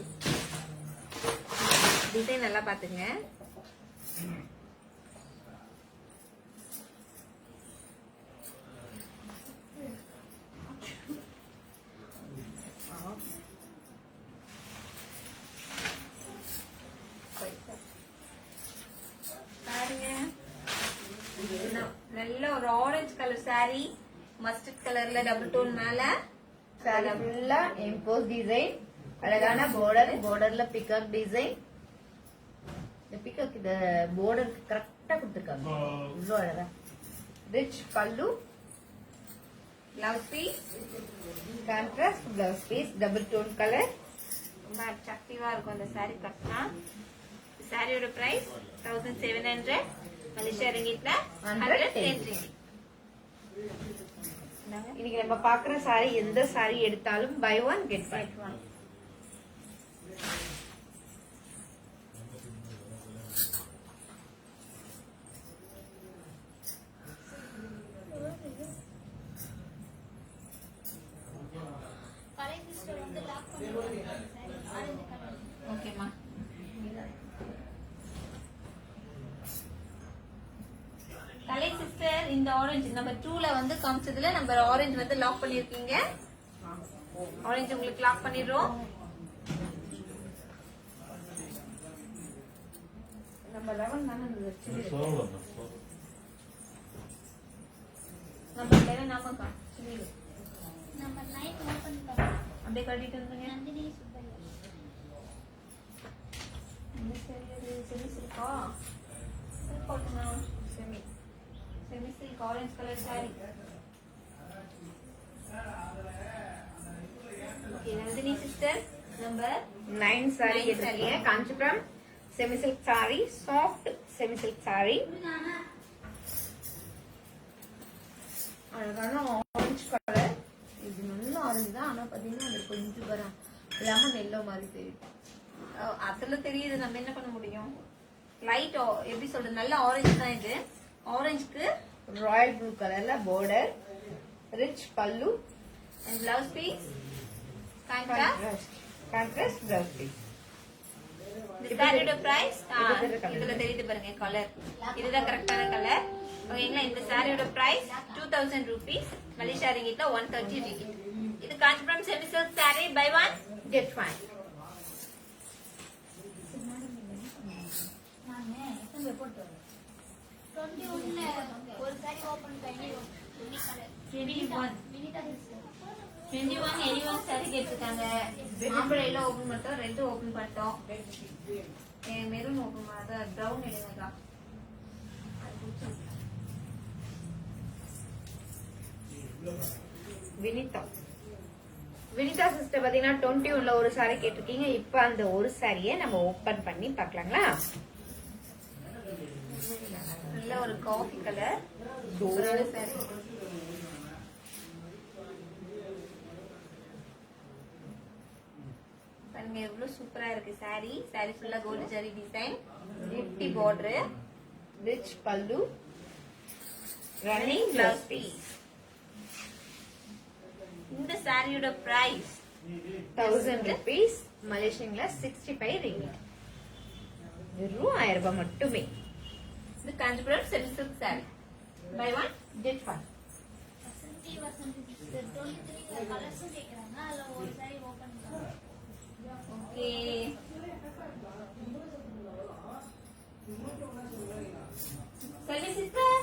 Design நல்லா பாத்துங்க. பாருங்க, நல்ல ஒரு ஆரஞ்சு கலர் சாரி, மஸ்டர்ட் கலர்ல டபுள் டோன் மேல சாரி ஃபுல்லா எம்போஸ் டிசைன், அழகான borderல பிகாக் டிசைன். இந்த பிகாக் இந்த border கரெக்டா கொடுத்திருக்காங்க. இவ்வளவு அழகா rich pallu, blouse piece, contrast blouse piece, double tone colour. ரொம்ப அட்ராக்டிவா இருக்கும் அந்த சாரி கட்டினா. சாரியோட பிரைஸ் 1700, மலேசியா ரிங்கிட்ல 110 ringgit. இன்னைக்கு நம்ம பாக்குற சாரி எந்த சாரி எடுத்தாலும் buy one get one. Collect sister வந்து லாக் பண்ணுவாங்க. Orange colour. ஓகேமா. கலை சிஸ்டர், இந்த இந்த ஆரஞ்சு நம்பர் 2ல வந்து காமிச்சதுல நம்பர் ஆரஞ்சு வந்து லாக் பண்ணிருக்கீங்க. ஆரஞ்சு உங்களுக்கு லாக் பண்ணிடுறோம். நம்பர் 11 தானே இருந்துச்சு. Solve. நம்பர் 11 ஆமாக்கா. நம்பர் 9 ஓபன் பண்ணு. அப்படியே கட்டிட்டு வந்துங்க. நந்தினி சுப்பையா. இந்த சரி அது செமி சில்கா போட்டுனா semi silk orange colour sari. Okay Nandini sister number 9 saree எடுத்தீங்க. Kanchipuram semi silk saree, soft semi silk saree. அழகான ஆரஞ்சு கலர். இது நல்ல ஆரஞ்சு தான், ஆனா பாத்தீங்கன்னா அது கொஞ்சம் வர லெமன் எல்லோ மாதிரி தெரியும். அதுல தெரியுது, நம்ம என்ன பண்ண முடியும். லைட் எப்படி சொல்றது, நல்ல ஆரஞ்சு தான் இது. ஆரஞ்சுக்கு ராயல் ப்ளூ கலர்ல border, rich pallu, and blouse piece contrast blouse piece. சாரியோட பிரைஸ் இது இதுல தெரியுது பாருங்க கலர். இதுதான் கரெக்டான கலர். ஓகேங்களா. இந்த சாரியோட பிரைஸ் 2000 rupees. மலேசியா ரிங்கிட்ல 130 ringgit. இது Kanchipuram semi silk sari buy one Get fine. நானு எத்தனை பேர் போட்டு வரேன்? 21ல ஒரு சாரி ஓபன் பண்ணி துணி கலர் 21 வினிதா சிஸ்டர் 21 81 சாரி கேட்டிருக்காங்க. மாம்பழம் ஓபன் பண்ணிட்டோம், ரெட் ஓபன் பண்ணிட்டோம், மெரூன் ஓபன் பண்ணாத ப்ரௌன் எடுங்கக்கா. வினிதா சிஸ்டர் பாத்தீங்கன்னா 21ல ஒரு saree கேட்டிருக்கீங்க. இப்ப அந்த ஒரு சாரியை நம்ம ஓபன் பண்ணி பார்க்கலாங்களா? நல்ல ஒரு காஃபி கலர் சூப்பரான சாரி. பாருங்க எவ்வளவு சூப்பரா இருக்கு சாரி. சாரி ஃபுல்லா கோல்டு ஜரி டிசைன், குட்டி border, rich pallu, running blouse piece. இந்த சாரியோட பிரைஸ் 1000 rupees. மலேசியன்ல 65 ringgit. வெறும் 1000 ரூபாய் மட்டுமே. இது Kanchipuram semi silk sari buy one Get fine. Vasanthi sister 23ல கலர்ஸும் கேக்குறாங்க. அதுல ஒரு சாரி ஓபன் பண்ணு. ஓகே. செமி சிஸ்டர்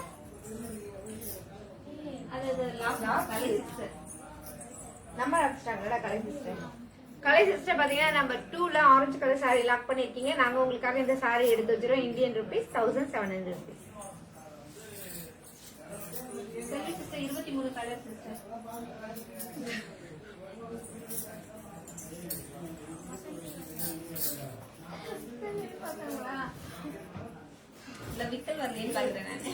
அது லாஸ்ட் கலர் சிஸ்டர் நம்பர் அடிச்சிட்டாங்கடா கலை சிஸ்டர். கலை சிஸ்டர் பாத்தீங்கன்னா நம்பர் 2ல ஆரஞ்சு கலர் saree லாக் பண்ணிருக்கீங்க. நாங்க உங்களுக்காக இந்த saree எடுத்து வச்சிரோம். Indian rupees 1700 rupees. Semi sister 23 colour sister. இல்ல விக்கல் வரலன்னு பாக்குறேன் நான்.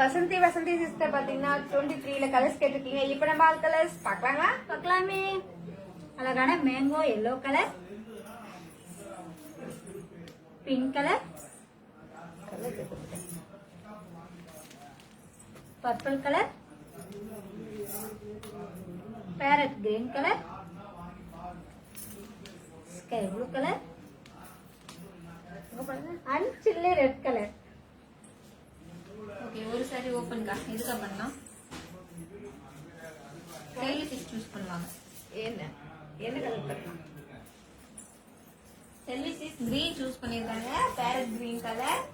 வசந்தி சிஸ்டர் பாத்தீங்கன்னா 23ல கலர்ஸ் கேட்டிருக்கீங்க. இப்ப நம்ம ஆல் கலர்ஸ் பார்க்கலாங்களா? பார்க்கலாமே. அழகான mango yellow colour, pink colour, purple colour, parrot green colour, sky blue colour and chilli red colour. Okay ஒரு சாரி ஓபன் கா. எதுக்கா பண்ணலாம்? செல்வி சிஸ் சூஸ் பண்ணுவாங்க. என்ன கலர் பண்ணலாம்? செல்வி சிஸ் கிரீன் சூஸ் பண்ணிருக்காங்க. Parrot green colour.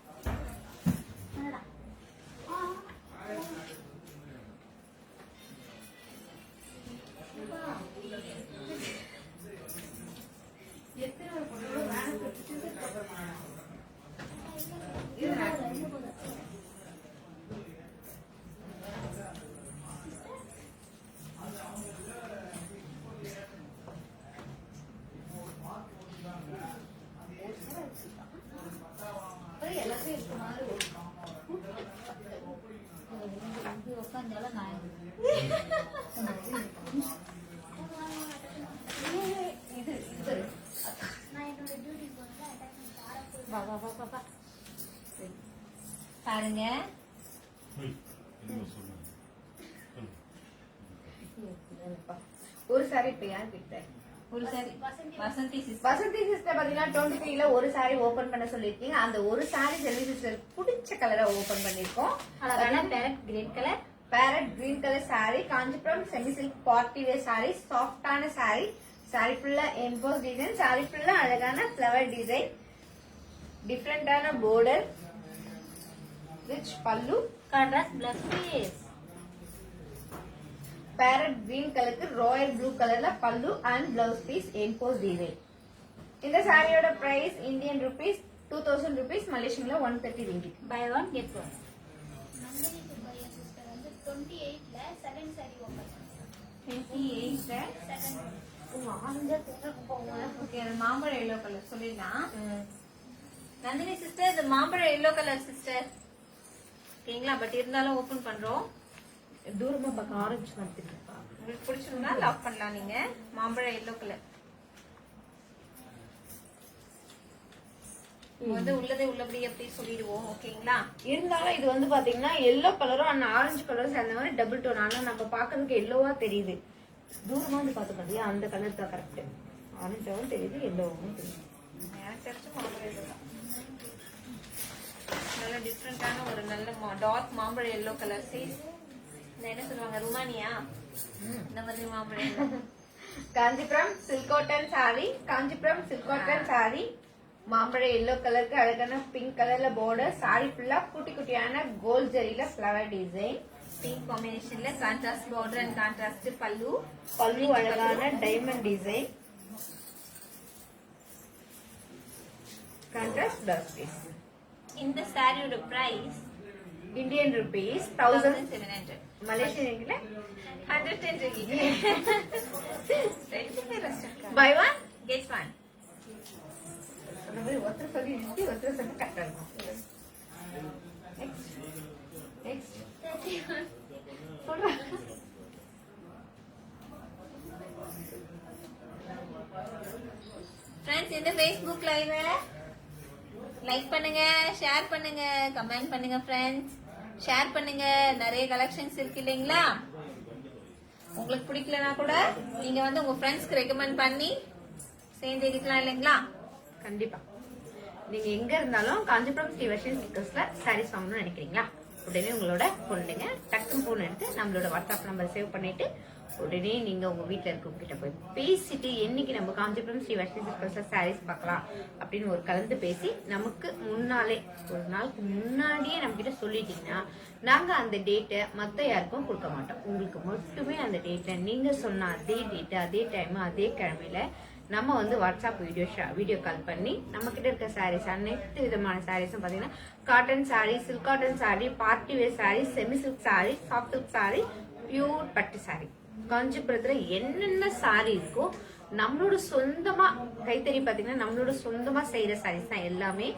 உட்காந்தாலும் நான் நான் என்னோட டியூட்டி போனது அட்டாச்மெண்ட் ஆரம்பிச்சு வா வா வா வா வா. பாருங்க ஒரு saree இப்ப யார் கிட்ட? ஒரு sorry Vasanthi. Vasanthi sister. Vasanthi sister பாத்தீங்கன்னா 23ல ஒரு சாரி ஓபன் பண்ண சொல்லிருக்கீங்க. அந்த ஒரு சாரி செல்வி சிஸ்டர் பிடிச்ச கலரை ஓபன் பண்ணிருக்கோம். அழகான parrot green colour, parrot green colour sari, Kanchipuram semi silk party wear sari, சாஃப்டான சாரி. சாரி ஃபுல்லா எம்போஸ் டிசைன், சாரி ஃபுல்லா அழகான ஃபிளவர் டிசைன், டிஃப்ரெண்டான border, rich pallu, contrast plus piece. Parrot green கலருக்கு ராயல் ப்ளூ கலர்ல pallu and blouse piece emboss design. இந்த சாரியோட பிரைஸ் இந்தியன் ருபீஸ் 2000 rupees, மலேசியன்ல 130 ringgit. Buy one get one. Nandini Subbaiah sister வந்து 28ல second sari open 28ல second. Okay, அது மாம்பழ எல்லோ கலர் சொல்லிடலாம். நந்தினி சிஸ்டர் இது மாம்பழம் எல்லோ கலர் சிஸ்டர். ஓகேங்களா? பட் இருந்தாலும் ஓபன் பண்றோம். தூரமா பார்க்க ஆரஞ்சு வந்துருப்பா. உங்களுக்கு பிடிச்சிருந்தா லாக் பண்ணலாம் நீங்க. மாம்பழம் எல்லோ கலர் வந்து உள்ளதே உள்ளபடி அப்படி சொல்லிடுவோம். ஓகேங்களா? இருந்தாலும் இது வந்து பாத்தீங்கன்னா எல்லோ கலரும் அண்ட் ஆரஞ்சு கலரும் சேர்ந்த மாதிரி டபுள் டோன். ஆனா நம்ம பாக்குறதுக்கு எல்லோவா தெரியுது. தூரமா வந்து பாத்து பாத்தியா அந்த கலர் தான் கரெக்ட். ஆரஞ்சாவும் தெரியுது, எல்லோவும் தெரியுது. எனக்கு தெரிஞ்ச மாம்பழம் எல்லோ தான். நல்ல டிஃப்ரெண்டான ஒரு நல்ல டார்க் மாம்பழம் எல்லோ கலர் சீஸ். என்ன சொல்லுவாங்க, ருமானியா? இந்த மாதிரி மாம்பழம் yellow. Kanchipuram silk cotton sari, Kanchipuram silk cotton sari, மாம்பழ எல்லோ கலருக்கு அழகான பிங்க் கலர்ல border. சாரி ஃபுல்லா குட்டி குட்டியான கோல்ட் ஜரியில ஃபிளவர் டிசைன். பிங்க் காம்பினேஷன்ல contrast border and contrast pallu. Pallu அழகான diamond design, contrast blouse piece. இந்த சாரியோட பிரைஸ் இந்தியன் ருபீஸ் 1000, 1700. மலேசியன்ல 110 ringgit. Buy one Get one. அந்த மாதிரி ஒருத்தர் சொல்லி நிறுத்தி ஒருத்தர் சொல்லி கரெக்டா இருக்கும். நெக்ஸ்ட் சொல்றா. ஃப்ரெண்ட்ஸ், இந்த Facebook லைவ் லைக் பண்ணுங்க, ஷேர் பண்ணுங்க, கமெண்ட் பண்ணுங்க ஃப்ரெண்ட்ஸ். ஷேர் பண்ணுங்க. நிறைய கலெக்ஷன்ஸ் இருக்கு இல்லைங்களா? உங்களுக்கு பிடிக்கலனா கூட நீங்க வந்து உங்க ஃப்ரெண்ட்ஸ்க்கு ரெக்கமெண்ட் பண்ணி சேர்ந்து எடுக்கலாம் இல்லைங்களா? கண்டிப்பா நீங்க எங்க இருந்தாலும் காஞ்சிபுரம் ஸ்ரீ வர்ஷன் சில்க்ஸ்ல சாரீஸ் வாங்கணும்னு நினைக்கிறீங்களா? உடனே உங்களோட பொண்ணுங்க டக்குன்னு போன் எடுத்து நம்மளோட வாட்ஸ்அப் நம்பர் சேவ் பண்ணிட்டு உடனே நீங்க உங்க வீட்டுல இருக்கவங்க கிட்ட போய் பேசிட்டு என்னைக்கு நம்ம காஞ்சிபுரம் ஸ்ரீ வர்ஷன் சில்க்ஸ்ல சாரீஸ் பார்க்கலாம் அப்படின்னு ஒரு கலந்து பேசி நமக்கு முன்னாலே ஒரு நாளுக்கு முன்னாடியே நம்ம கிட்ட சொல்லிட்டீங்கன்னா நாங்க அந்த டேட்டை மத்த யாருக்கும் கொடுக்க மாட்டோம். உங்களுக்கு மட்டுமே அந்த டேட்டை நீங்க சொன்ன அதே டேட்டு அதே டைம் அதே கிழமையில நம்ம வந்து வாட்ஸ்அப் வீடியோ கால் பண்ணி நம்ம கிட்ட இருக்க சாரீஸ் அனைத்து விதமான சாரீஸும் பாத்தீங்கன்னா cotton sorry, silk cotton sorry, party wear sorry, semi silk sari, soft silk sorry, pure பட்டு சாரி, காஞ்சிபுரத்துல என்னென்ன சாரி இருக்கோ நம்மளோட சொந்தமா கைத்தறி பாத்தீங்கன்னா நம்மளோட சொந்தமா செய்யற சாரீஸ் தான் எல்லாமே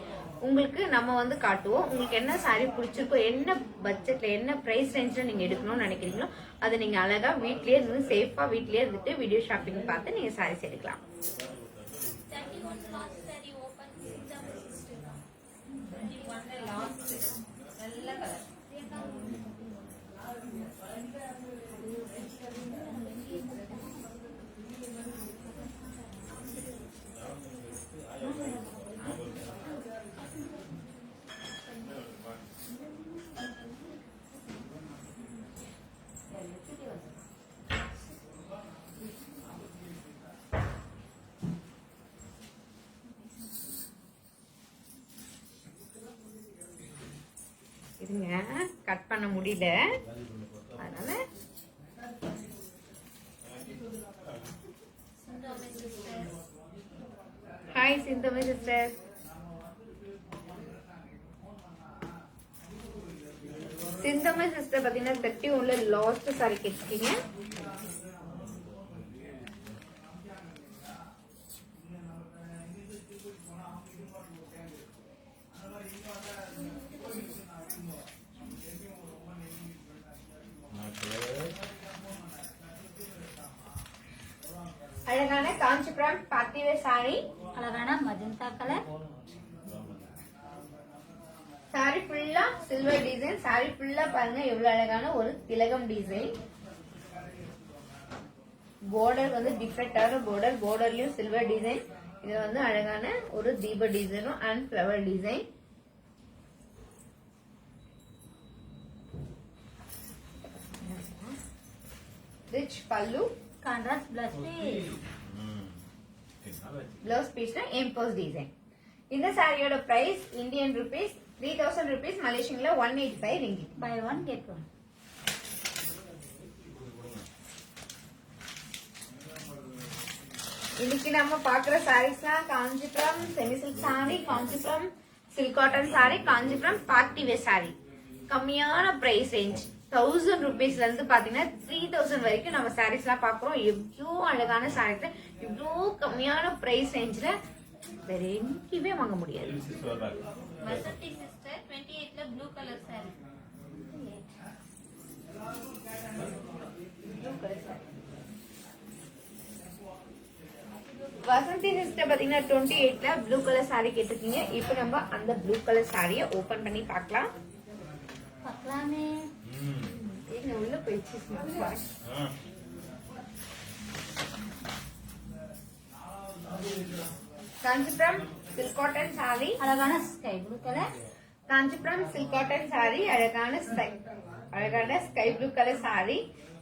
உங்களுக்கு நம்ம வந்து காட்டுவோம். உங்களுக்கு என்ன சாரி பிடிச்சிருக்கோ, என்ன பட்ஜெட்ல என்ன பிரைஸ் ரேஞ்ச்ல நீங்க எடுக்கணும்னு நினைக்கிறீங்களோ அதை நீங்க அழகா வீட்லயே இருந்து சேஃபா வீட்லயே இருந்துட்டு வீடியோ ஷாப்பிங் பார்த்து நீங்க சாரீஸ் எடுக்கலாம். 31 last sari open Chintamani sister. நல்ல கலர். இதுங்க கட் பண்ண முடியல, அதனால hi Chintamani sister. Chintamani sister பாத்தீங்கன்னா 31ல லாஸ்ட் சாரி கேட்டிருக்கீங்க. அழகான காஞ்சிபுரம் பார்ட்டி வேர் சாரி, அழகான மஜந்தா கலர், சாரி ஃபுல்லா சில்வர் டிசைன். சாரி ஃபுல்லா பாருங்க எவ்வளவு அழகான ஒரு திலகம் டிசைன். border வந்து டிஃப்ரெண்டான borderலயும் சில்வர் டிசைன். இது வந்து அழகான ஒரு தீப டிசைனும் and flower design. Rich pallu, contrast plus piece. Blouse பீஸ்ல எம்போஸ் டிசைன். இந்த சாரியோட பிரைஸ் இந்தியன் ருபீஸ் 3000 rupees, மலேசியன்ல 185 ringgit. Buy one get one. இன்னைக்கு நம்ம பாக்குற சாரீஸ்லாம் Kanchipuram semi silk sorry, Kanchipuram silk cotton sari, Kanchipuram party wear sari. கம்மியான பிரைஸ் ரேஞ்ச் 1000 rupeesல இருந்து பாத்தீங்கன்னா 3000 வரைக்கும் நம்ம சாரீஸ் எல்லாம் பாக்குறோம். எவ்வளோ அழகான சாரீஸ், இவ்வளோ கம்மியான பிரைஸ் ரேஞ்ச்ல வேற எங்கேயுமே வாங்க முடியாது. வசந்தி சிஸ்டர் 28ல blue colour sari. Vasanthi sister பாத்தீங்கன்னா 28ல ப்ளூ கலர் சாரி கேட்டிருக்கீங்க. இப்போ நம்ம அந்த ப்ளூ கலர் சாரியை ஓபன் பண்ணி பார்க்கலாம். பார்க்கலாமே. எங்க உள்ள போயிடுச்சு. காஞ்சிபுரம் சில்க் காட்டன் சாரி, அழகான sky blue colour. Kanchipuram silk cotton sari, அழகான sky blue colour sorry.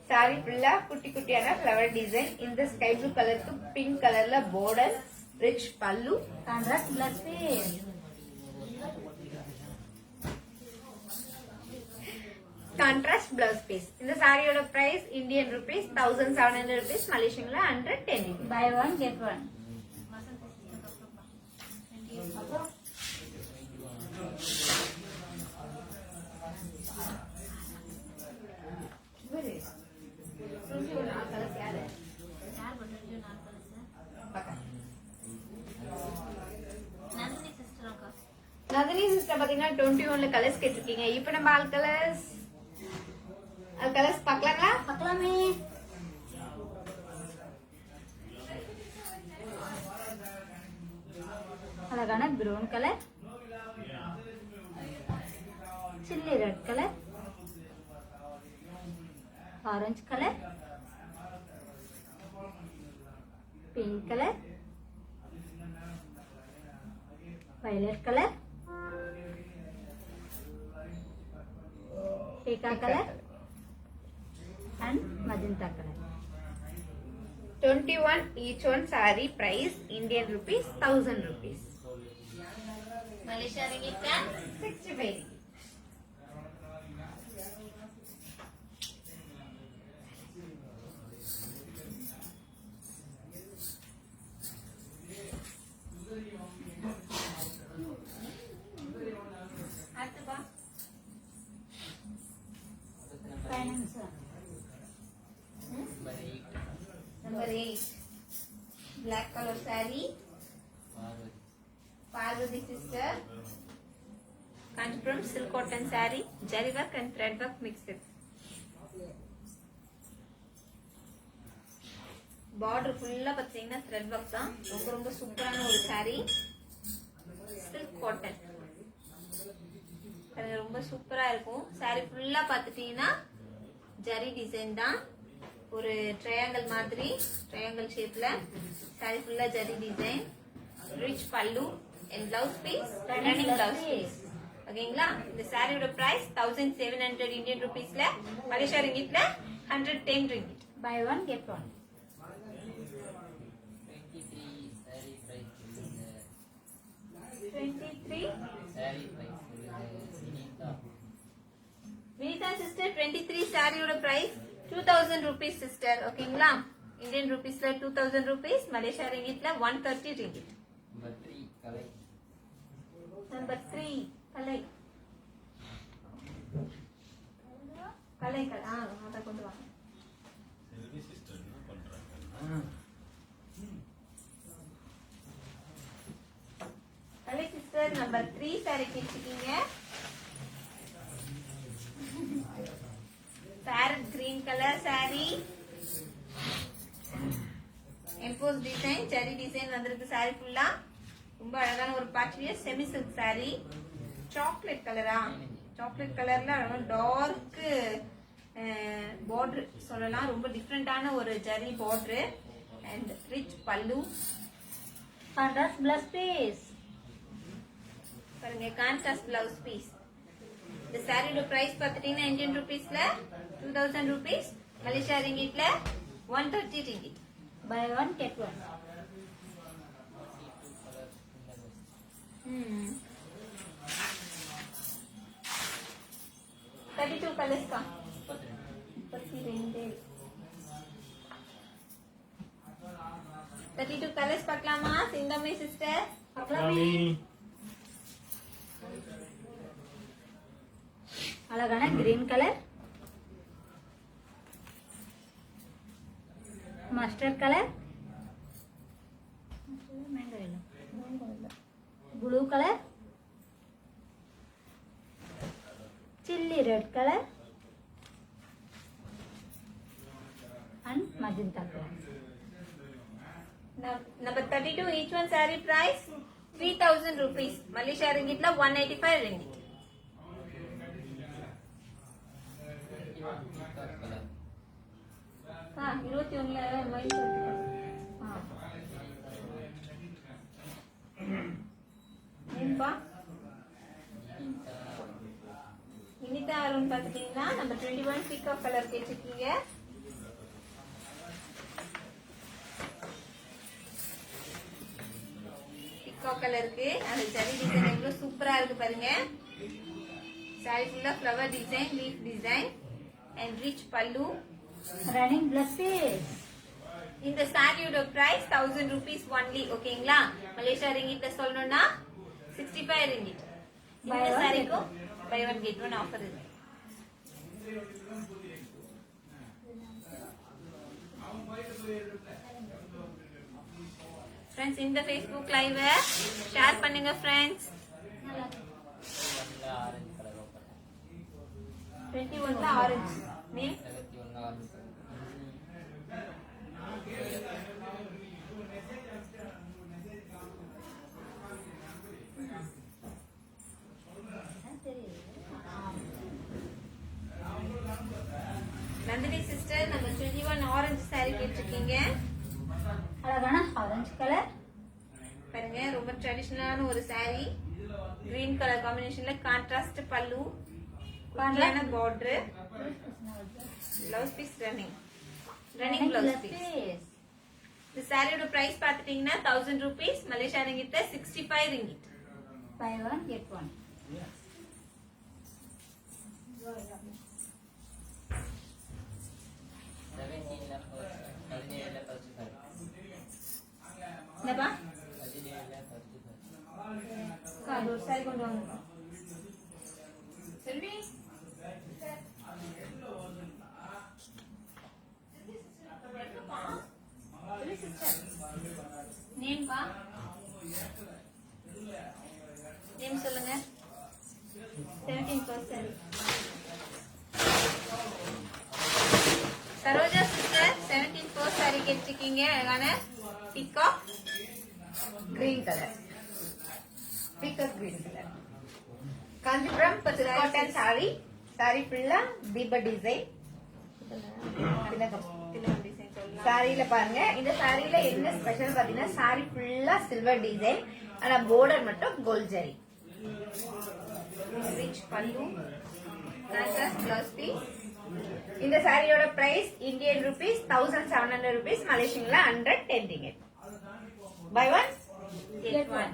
Sorry ஃபுல்லா குட்டி குட்டியான ஃப்ளவர் டிசைன். இந்த ஸ்கை ப்ளூ கலருக்கு பிங்க் கலர்ல border, rich pallu, contrast plus piece. Contrast blouse piece. இந்த சாரியோட பிரைஸ் இந்தியன் ருபீஸ் 1700 rupees, மலேசியன்ல 110 rupees. Buy one get one. அப்புறம் யார் போட்டு நாலு கலர்ஸ்? நந்தினி சிஸ்டர் அக்கா. நந்தினி சிஸ்டர் பாத்தீங்கன்னா 21ல கலர்ஸ் கேட்டிருக்கீங்க. இப்போ நம்ம ஆல் கலர்ஸ் பார்க்கலாங்களா? பார்க்கலாமே. அழகான brown colour, chilli red colour, orange colour, pink colour, violet கலர், பேக்கா கலர் and magenta கலர். 21 each one saree price Indian rupees 1000 rupees. மலேசியா ரிங்கிட் 65. அடுத்துப்பா ஃபைனான்ஸ் Number 8 black color saree, Parvati sister, Kanchipuram silk cotton sari, zari work and thread work mixed. Border ஃபுல்லா பாத்தீங்கன்னா thread work தான். ரொம்ப ரொம்ப சூப்பரான ஒரு சாரி. சில்க் காட்டன் அது ரொம்ப சூப்பரா இருக்கும். சாரி ஃபுல்லா பாத்துட்டீங்கன்னா ஜரி டிசைன் தான். ஒரு ட்ரையாங்கிள் மாதிரி, ட்ரையாங்கிள் ஷேப்ல சாரி ஃபுல்லா zari design, rich pallu and blouse piece, running blouse piece. ஓகேங்களா? இந்த சாரியோட பிரைஸ் 1700 இந்தியன் ருபீஸ்ல, மலேசியா ரிங்கிட்ல 110 ringgit. Buy one get one. 23 Vinitha sister 23 சாரியோட பிரைஸ் 2000 rupees சிஸ்டர். ஓகேங்களா? இந்தியன் ருபீஸ்ல 2000 rupees, மலேசியா ரிங்கிட்ல 130 ரிங்கிட். நம்பர் 3 கலை கலை கலை அதை கொண்டு வாங்க. கலை சிஸ்டர் நம்பர் 3 சாரி கேட்டிருக்கீங்க. Parrot green colour sari, emboss design, zari design வந்திருக்கு சாரி ஃபுல்லா. ரொம்ப அழகான ஒரு பாட்ரியா செமி சில்க் சாரி. சாக்லேட் கலரா? சாக்லேட் கலர்ல டார்க் பார்டர் சொல்லலாம், ரொம்ப டிஃப்ரெண்டான ஒரு zari border and rich pallu. Contrast plus piece. பாருங்க கான்ட்ராஸ்ட் பிளவுஸ் பீஸ். இந்த சாரியோட பிரைஸ் பார்த்துட்டீங்கன்னா இந்தியன் ருபீஸ்ல 2000 rupees, மலேசியா ரிங்கிட்ல 130 ringgit. Buy one get one. 32 colours கா 32 32 கலர்ஸ் பார்க்கலாமா சிங்கமே சிஸ்டர்? பார்க்கலாமே. அழகான green colour, mustard colour, blue colour, chilli red colour and magenta colour. Number 32, each one saree price 3000 rupees, Malaysia ரிங்கிட்ல 185 ringgit. ஆ 21ல ஒயிட் ஏன்பா இனிதா அருண் பாத்தீங்கன்னா நம்ம 21 பீகாக் கலர் கேட்டிருக்கீங்க. பீகாக் கலருக்கு அந்த ஜரி டிசைன் எவ்வளவு சூப்பரா இருக்கு பாருங்க. சாரி ஃபுல்லா flower design, leaf design and rich pallu. Running blouse piece. இந்த சாரியோட பிரைஸ் 1000 rupees ஒன்லி. ஓகேங்களா? மலேசியா ரிங்கிட்ல சொல்லணும்னா 65 ringgit. இந்த சாரிக்கும் buy one get one offer இருக்கு. ஃப்ரெண்ட்ஸ் இந்த Facebook லைவ் ஷேர் பண்ணுங்க ஃப்ரெண்ட்ஸ். 21ல ஆரஞ்சு நேம் நந்தினி சிஸ்டர் நம்ம 21 ஆரஞ்சு சாரி கேட்டிருக்கீங்க. அழகான ஆரஞ்சு கலர், பாருங்க ரொம்ப ட்ரெடிஷனலான ஒரு சாரி, கிரீன் கலர் காம்பினேஷன்ல contrast pallu, contrast border, blouse piece running blouse piece. இந்த சாரியோட பிரைஸ் பார்த்துட்டீங்கன்னா 1000 rupees, மலேசியா ரிங்கிட்ல 65 ringgit. Buy one get one. என்னப்பா அது ஒரு சாரி கொண்டு வாங்க செல்வி. நேம்பா நேம் சொல்லுங்க. 17%. சரோஜா சிஸ்டர் 17 சாரி கேட்டிருக்கீங்க. அழகான peacock green colour, peacock green colour, Kanchipuram பட்டு காட்டன் சாரி. சாரி ஃபுல்லா தீப டிசைன். டிசைன் சொல்லலாம். சாரியில பாருங்க, இந்த சாரியில என்ன ஸ்பெஷல் பாத்தீங்கன்னா சாரி ஃபுல்லா சில்வர் டிசைன், ஆனா பார்டர் மட்டும் gold zari. Rich pallu, contrast blouse piece. இந்த சாரியோட பிரைஸ் இந்தியன் ருபீஸ் 1700 rupees, மலேசியன்ல 110 ringgit. Buy one Get one.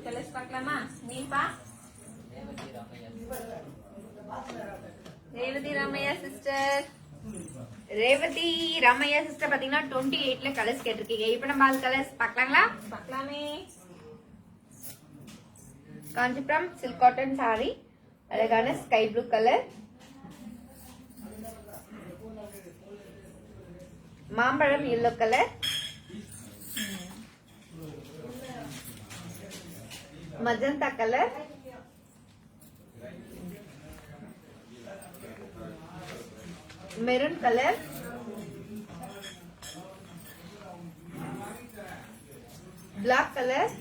Colours பார்க்கலாமா? நீப்பா ரேவதி ராமையா சிஸ்டர். ரேவதி ராமையா சிஸ்டர் பாத்தீங்கன்னா 28ல கலர்ஸ் கேட்டிருக்கீங்க. இப்ப நம்ம ஆல் கலர்ஸ் பார்க்கலாங்களா? பார்க்கலாமே. காஞ்சிபுரம் சில்க் காட்டன் saree அழகான ஸ்கை ப்ளூ கலர், மாம்பழம் yellow colour, magenta colour, maroon colour, black colour,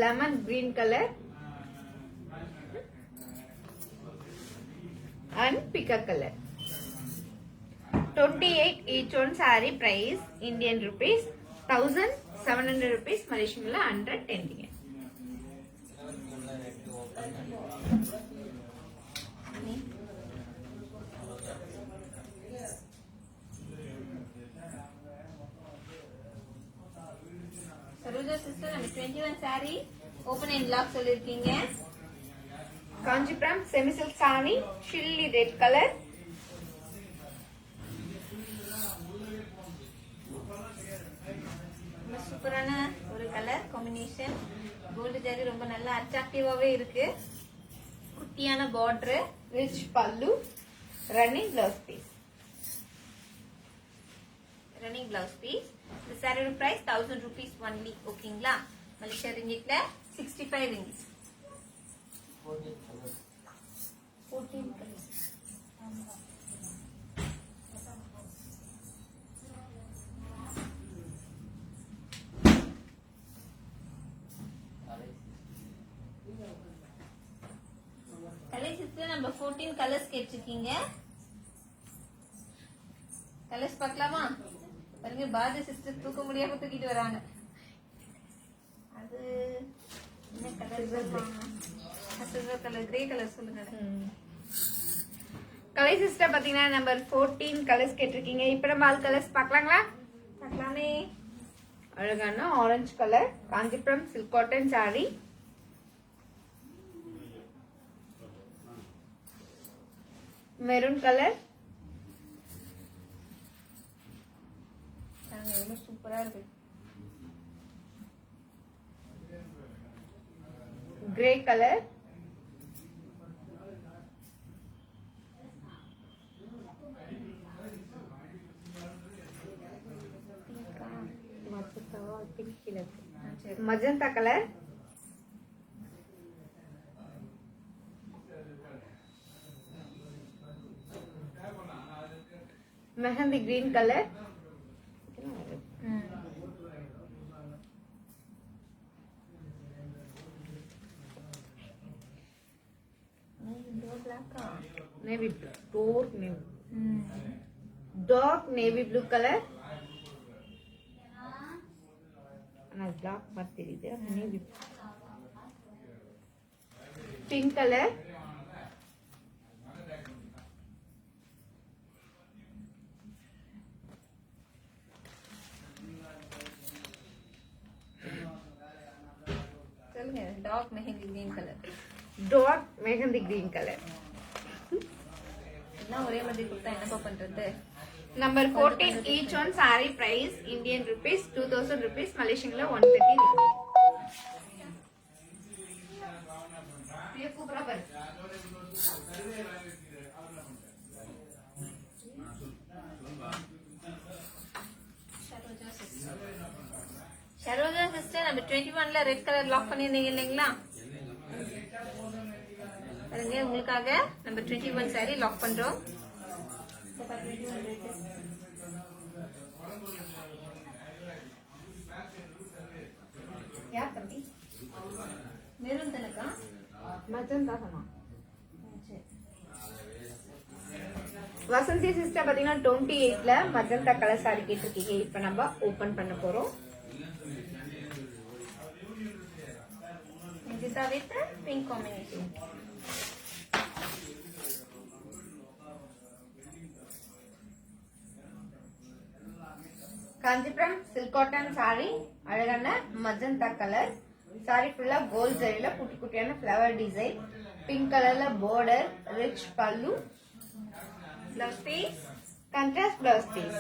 lemon green colour and peacock color. 28 each one saree price Indian rupees 1700 rupees, Malaysian la 110. Saroja sister நம்ம 21 saree open and lock சொல்லிருக்கீங்க. Kanjipuram semi silk saree chilli red color, ரொம்ப சூப்பரான ஒரு colour combination. Gold zari ரொம்ப நல்லா அட்ராக்டிவாவே இருக்கு. குட்டியான border, rich pallu, running blouse piece. Running blouse piece. இந்த சாரியோட பிரைஸ் 1000 rupees ஒன்லி. ஓகேங்களா? மலேசியா ரிங்கிட்ல 65 ringgit. 14 colors. கலர்ஸ்ல நம்ம 14 கலர்ஸ் கேட்டிருக்கீங்க. கலர்ஸ் பார்க்கலாமா? பாருங்க, பாரதி சிஸ்டர் தூக்க முடியாம தூக்கிட்டு வராங்க. அது என்ன colour? Silver colour, grey colour சொல்லுங்க. கலர் சிஸ்டர் பாத்தீங்கன்னா நம்பர் 14 கலர்ஸ் கேட்டிருக்கீங்க. இப்ப நம்ம ஆல் கலர்ஸ் பார்க்கலாங்களா? பார்க்கலாமே. அழகான orange colour Kanchipuram silk cotton saree, maroon colour, பாருங்க எவ்வளவு சூப்பரா இருக்கு. Grey colour, magenta colour, mehndi green colour, navy dark navy blue colour, black மாதிரி தெரியுது, நேவி பிங்க் கலர், சொல்லுங்க. Dark mehndi green colour. Dark mehndi green colour. எல்லாம் ஒரே மாதிரி கொடுத்தா என்னப்பா பண்றது? Number 14 each one saree price Indian rupees 2000 rupees, Malaysian la 130. ये खूबरा पर சரோஜா சிஸ்டர் நம்ம 21ல ரெட் கலர் லாக் பண்ணிருந்தீங்க இல்லைங்களா? பாருங்க, உங்களுக்காக நம்ம 21 saree லாக் பண்றோம். यार तभी மெரூன் தனக்கா? மஜந்தா தானா? வசந்தி சிஸ்டர் பாத்தீங்கன்னா 28ல மஜந்தா கலர் saree கேட்டிருக்கீங்க. இப்ப நம்ம ஓபன் பண்ண போறோம். Magenta with pink combination. Kanchipuram silk cotton saree அழகான மஜந்தா கலர் saree ஃபுல்லா கோல்ட் ஜரியில குட்டி குட்டியான ஃப்ளவர் டிசைன், பிங்க் கலர்ல border, rich pallu, Blouse piece. Contrast blouse piece.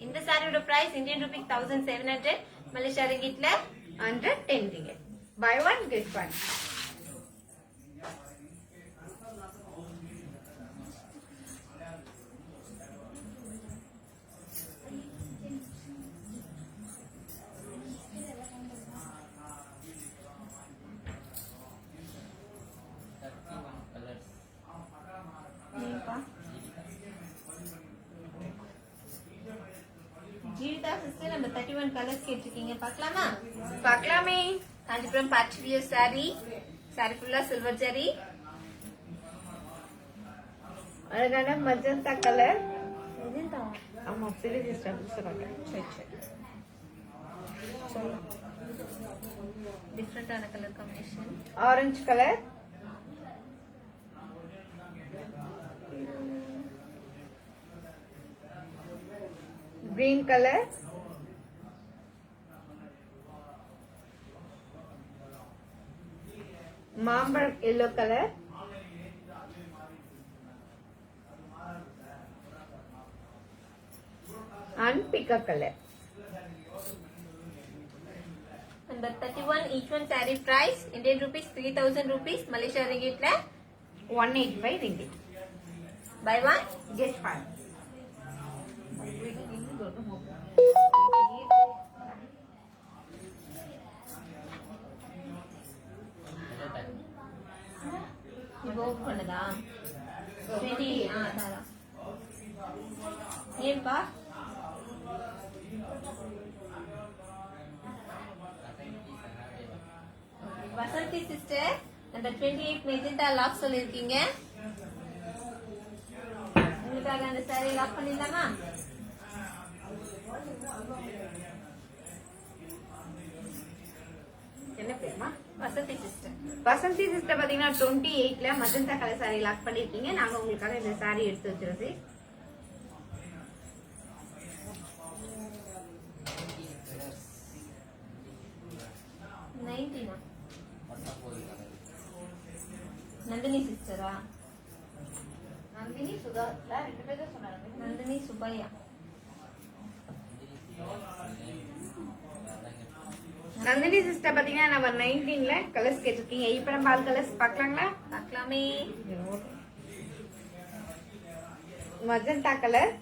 இந்த சாரியோட பிரைஸ் இந்தியன் ரூபி 1700, மலேசியா ரிங்கிட்ல 110 ringgit. Buy one get one. Jeevitha sister நம்ம 31 கலர்ஸ் கேட்டிருக்கீங்க, பார்க்கலாமா? பார்க்கலாமே. காஞ்சிபுரம் பாட்டிலியர் சாரி, சாரி ஃபுல்லா சில்வர் ஜரி. அழகான மஜந்தா கலர். ஆமா சரி சிஸ்டர் சொல்லுங்க. டிஃப்ரெண்டான colour combination. Orange colour, green color, மாம்பழம் yellow color, and peacock color. Number 31, each one saree price Indian rupees 3000 rupees, Malaysia ringgit 185 ringgit. buy one Get one. இப்போ பண்ணதா 20 அதான் ஏன்பா வசந்தி சிஸ்டர் அந்த 28 மெஜெண்டா லாக் சொல்லிருக்கீங்க, உங்களுக்காக அந்த சாரி லாக் பண்ணிடலாமா? என்ன பேருமா? வசந்தி சிஸ்டர். வசந்தி சிஸ்டர் பாத்தீங்கன்னா 28ல மஜந்தா கலர் சாரி லாக் பண்ணிருக்கீங்க. நாங்க உங்களுக்காக இந்த சாரி எடுத்து வச்சிருது. நந்தினி சிஸ்டரா? நந்தினி சுதா ரெண்டு பேரும் சொன்னாங்க. நந்தினி சுப்பையா. நந்தினி சிஸ்டர் பாத்தீங்கன்னா நம்ம 19ல கலர்ஸ் கேட்டிருக்கீங்க. இப்ப நம்ம பால் கலர்ஸ் பார்க்கலாங்களா? பார்க்கலாமே. Magenta colour,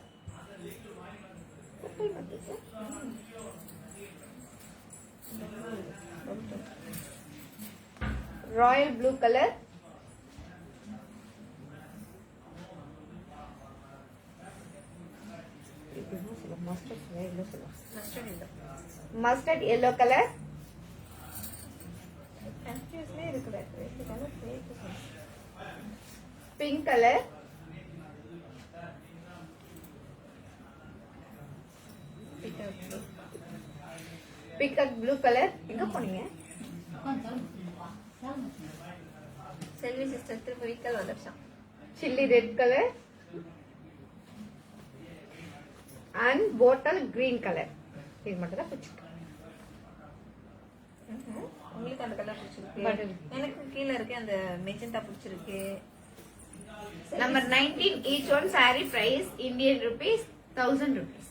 royal blue colour, mustard yellow colour, pink colour, peacock blue colour. எங்க போனீங்க? செல்வி சிஸ்டர் திருப்பி வீக்கல் வந்துருச்சான். Chilli red colour and bottle green colour. இது மட்டும் தான் பிடிச்சிருக்கு. உங்களுக்கு அந்த கலர் பிடிச்சிருக்கு, Button. எனக்கு கீழே இருக்கு அந்த மெஜெண்டா பிடிச்சிருக்கு. Number 19, each one saree price Indian rupees 1000 rupees.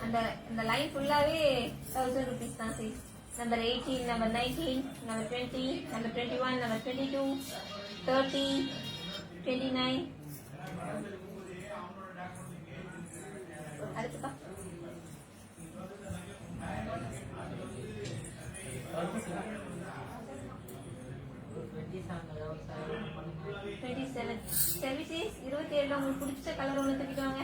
அந்த இந்த லைன் ஃபுல்லாவே 1000 rupees தான் size. Number 18, number 19, number 20, number 21, number 22, 30, 29. அடுத்துப்பா சர்வீசஸ் 27. உங்களுக்கு பிடிச்ச கலர் ஒன்று தூக்கிட்டு வாங்க.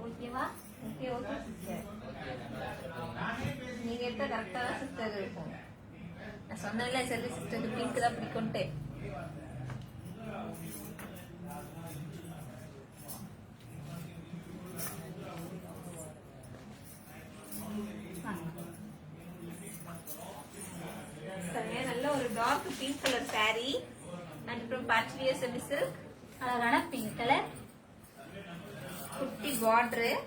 ஓகேவா? ஓகே ஓகே சிஸ்டர், நீங்க எடுத்த கரெக்டா தான் சிஸ்டர் இருக்கும். நான் சொன்னேன்ல செல்வி சிஸ்டர் பிங்க் தான் பிடிக்கும்ட்டு. சரியா நல்ல ஒரு dark pink colour saree and அப்புறம் பாட்ரியா செமி சில்க், அழகான பிங்க் கலர், குட்டி பார்டர்,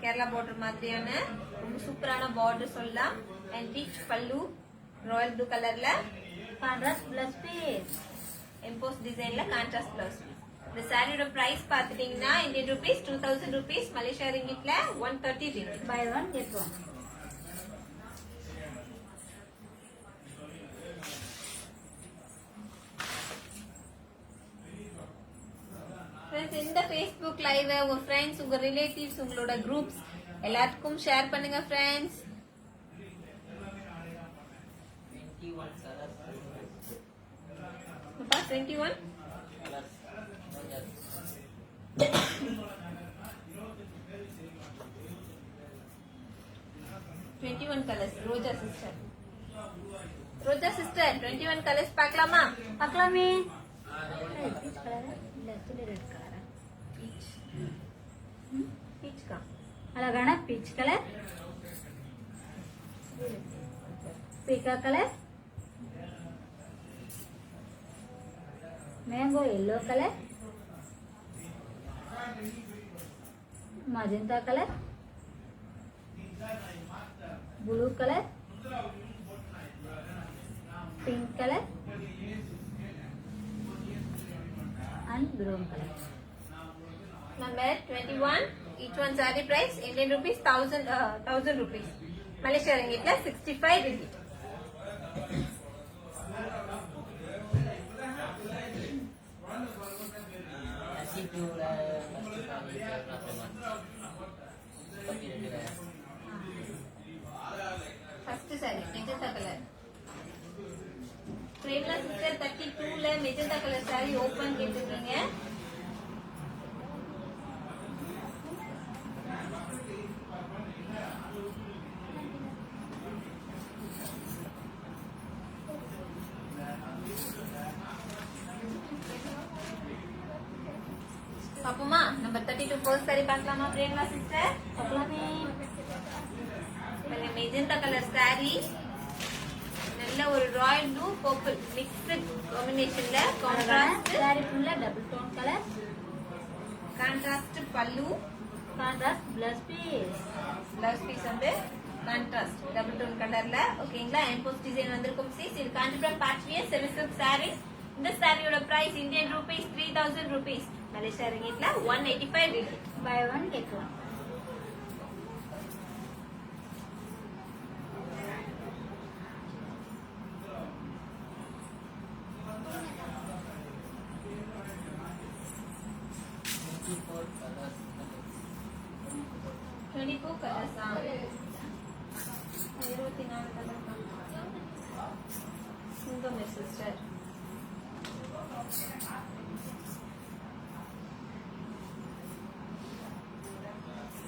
கேரளா பார்டர் மாதிரியான ரொம்ப சூப்பரான பார்டர் சொல்லலாம். And rich pallu royal blue கலர்ல கான்ட்ராஸ்ட் பிளஸ் பீஸ். எம்போஸ் டிசைன்ல கான்ட்ராஸ்ட் பிளவுஸ். இந்த சாரியோட பிரைஸ் பாத்துட்டீங்கன்னா இந்தியன் ருபீஸ் 2000 rupees, மலேசியா ரிங்கிட்ல 130 ringgit. Buy one get one. Friends, இந்த Facebook லைவ் உங்க ஃப்ரெண்ட்ஸ், உங்க ரிலேட்டிவ்ஸ், உங்களோட குரூப்ஸ் எல்லாத்துக்கும் ஷேர் பண்ணுங்க friends. 21 21 colours. Roja sister 21 colours பார்க்கலாமா? பார்க்கலாமே. பீச் கலர் இல்ல ஆக்சுவலி ரெட் கலரா? பீச் கா அழகான பீச் கலர், பீக்கா colour, mango yellow colour, magenta colour, blue colour, pink colour and brown color. Number 21. Each one saree price Indian rupees 1000 rupees. Malaysia ringgit 65 ringgit. First saree magenta color. Prerna sister 32 ல magenta color saree open கேட்டிருக்கீங்க. பாப்போமா? Number 32 first saree பார்க்கலாமா Prema sister? பார்க்கலாமே. பல magenta colour saree, நல்ல ஒரு royal blue purple mixed காம்பினேஷன்ல contrast saree ஃபுல்லா double tone colour, contrast pallu, contrast plus piece. Blouse piece வந்து கான்ட்ராஸ்ட் டபுள் டோன் கலர்ல. ஓகேங்களா? எம்போஸ் டிசைன் வந்திருக்கும். சீஸ் இது காஞ்சிபுரம் பேட்ச் வியர் செமி சில்க் saree. இந்த சாரியோட price Indian rupees 3000 rupees, Malaysia ரிங்கிட்ல 185 ringgit. Buy one get one. Colours 24 colour சிங்கம் சிஸ்டர்.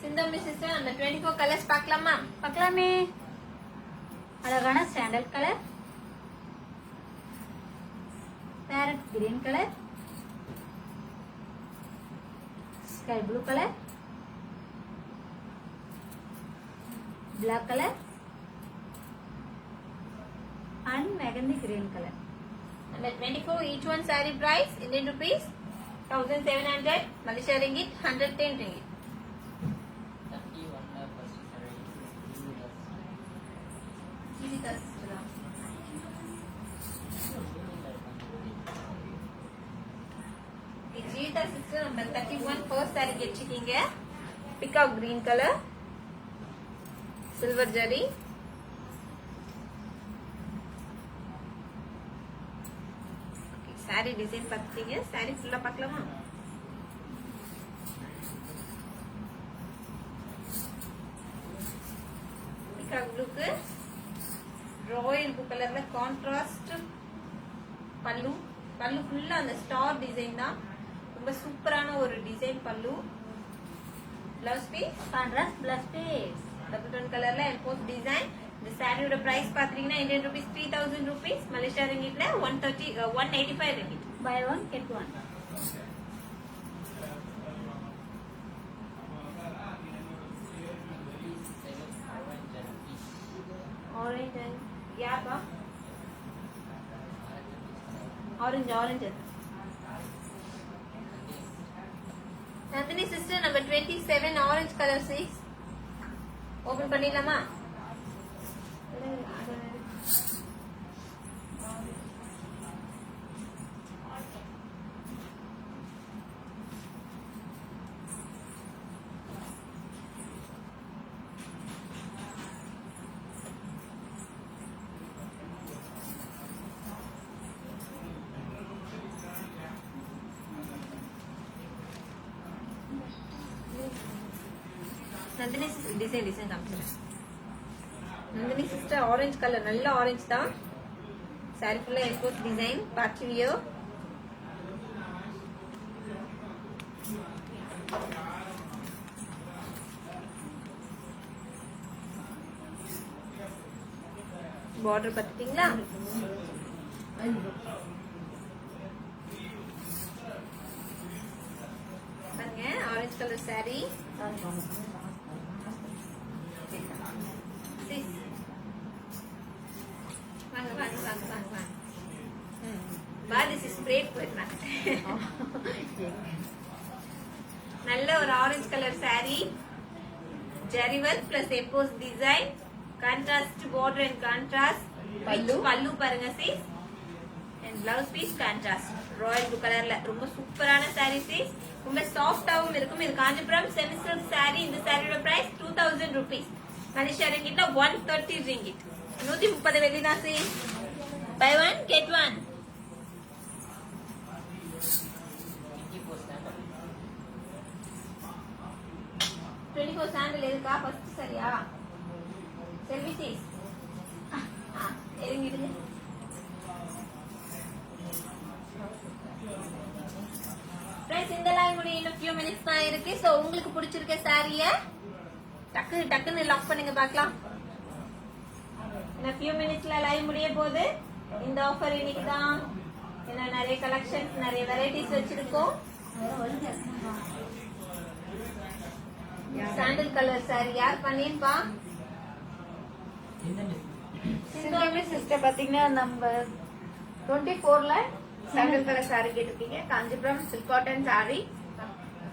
சிந்தம் சிஸ்டர் அந்த 24 கலர்ஸ் பார்க்கலாமா? பார்க்கலாமே. அழகான sandal colour, parrot green colour, sky blue colour, black color and magenta green color. Number 24. Each one saree price Indian rupees 1700, Malaysia ringgit 110 ringgit. Jita sister number 31 first saree கெச்சிட்டீங்க. Peacock green color, silver jari, saree design பார்த்தீங்க. saree ஃபுல்லா பார்க்கலாமா? peacock blue க்கு royal blue கலர்ல contrast pallu. பல்லு ஃபுல்லா அந்த star design தான். ரொம்ப சூப்பரான ஒரு design pallu. Blouse piece Contrast plus face. Double tone கலர்ல எம்போஸ் டிசைன். இந்த சாரியோட பிரைஸ் பாத்தீங்கன்னா இந்தியன் ரூபீஸ் 3000 rupees, மலேசியா ரிங்கிட்ல 185 ringgit. Buy one get one. Orange யாப்பா orange Nandini sister number 27 orange colour size open பண்ணிடலாமா? நந்தினி டிசைன் காமிச்சிடுறேன். நந்தினி சிஸ்டர் ஆரஞ்சு கலர், நல்ல orange தான். சாரி ஃபுல்லா emboss design, party wear. Border பார்த்துட்டீங்களா? பாருங்க, ஆரஞ்சு கலர் சாரி. வாங்க வாங்க வாங்க வாங்க வாங்க. பாதிசி ஸ்ப்ரே போயிடுறாங்க. நல்ல ஒரு orange colour sari, zari work plus emboss design, contrast border and contrast pallu பாருங்க sis, and blouse piece contrast royal blue கலர்ல ரொம்ப சூப்பரான சாரி சீஸ். ரொம்ப சாஃப்டாவும் இருக்கும். இது காஞ்சிபுரம் செமி சில்க் சாரி. இந்த சாரியோட பிரைஸ் 2000 rupees. மலேசியா ரிங்கிட்ல 130 ringgit. 130 வெளினா sis. Buy one get one. 24 sandal இருக்கா? ஃபர்ஸ்ட் சரியா? செல்வி சீஸ். இறங்கிடுங்க. ஃப்ரெண்ட்ஸ், இந்த லைன் முடிய இன்னும் few minutes தான் இருக்கு. சோ உங்களுக்கு பிடிச்சிருக்க சாரிய டக்குன்னு லாக் பண்ணுங்க பார்க்கலாம். இன்னும் few minutesல லைவ் முடிய போகுது. இந்த ஆஃபர் இன்னைக்கு தான். ஏன்னா நிறைய கலெக்ஷன்ஸ், நிறைய வெரைட்டிஸ் வச்சிருக்கோம். சாண்டல் கலர் சாரி யார் பண்ணிருப்பா? சிந்தாமி சிஸ்டர் பாத்தீங்கன்னா நம்பர் 24ல சாண்டல் கலர் சாரி கேட்டிருக்கீங்க. Kanchipuram silk cotton saree.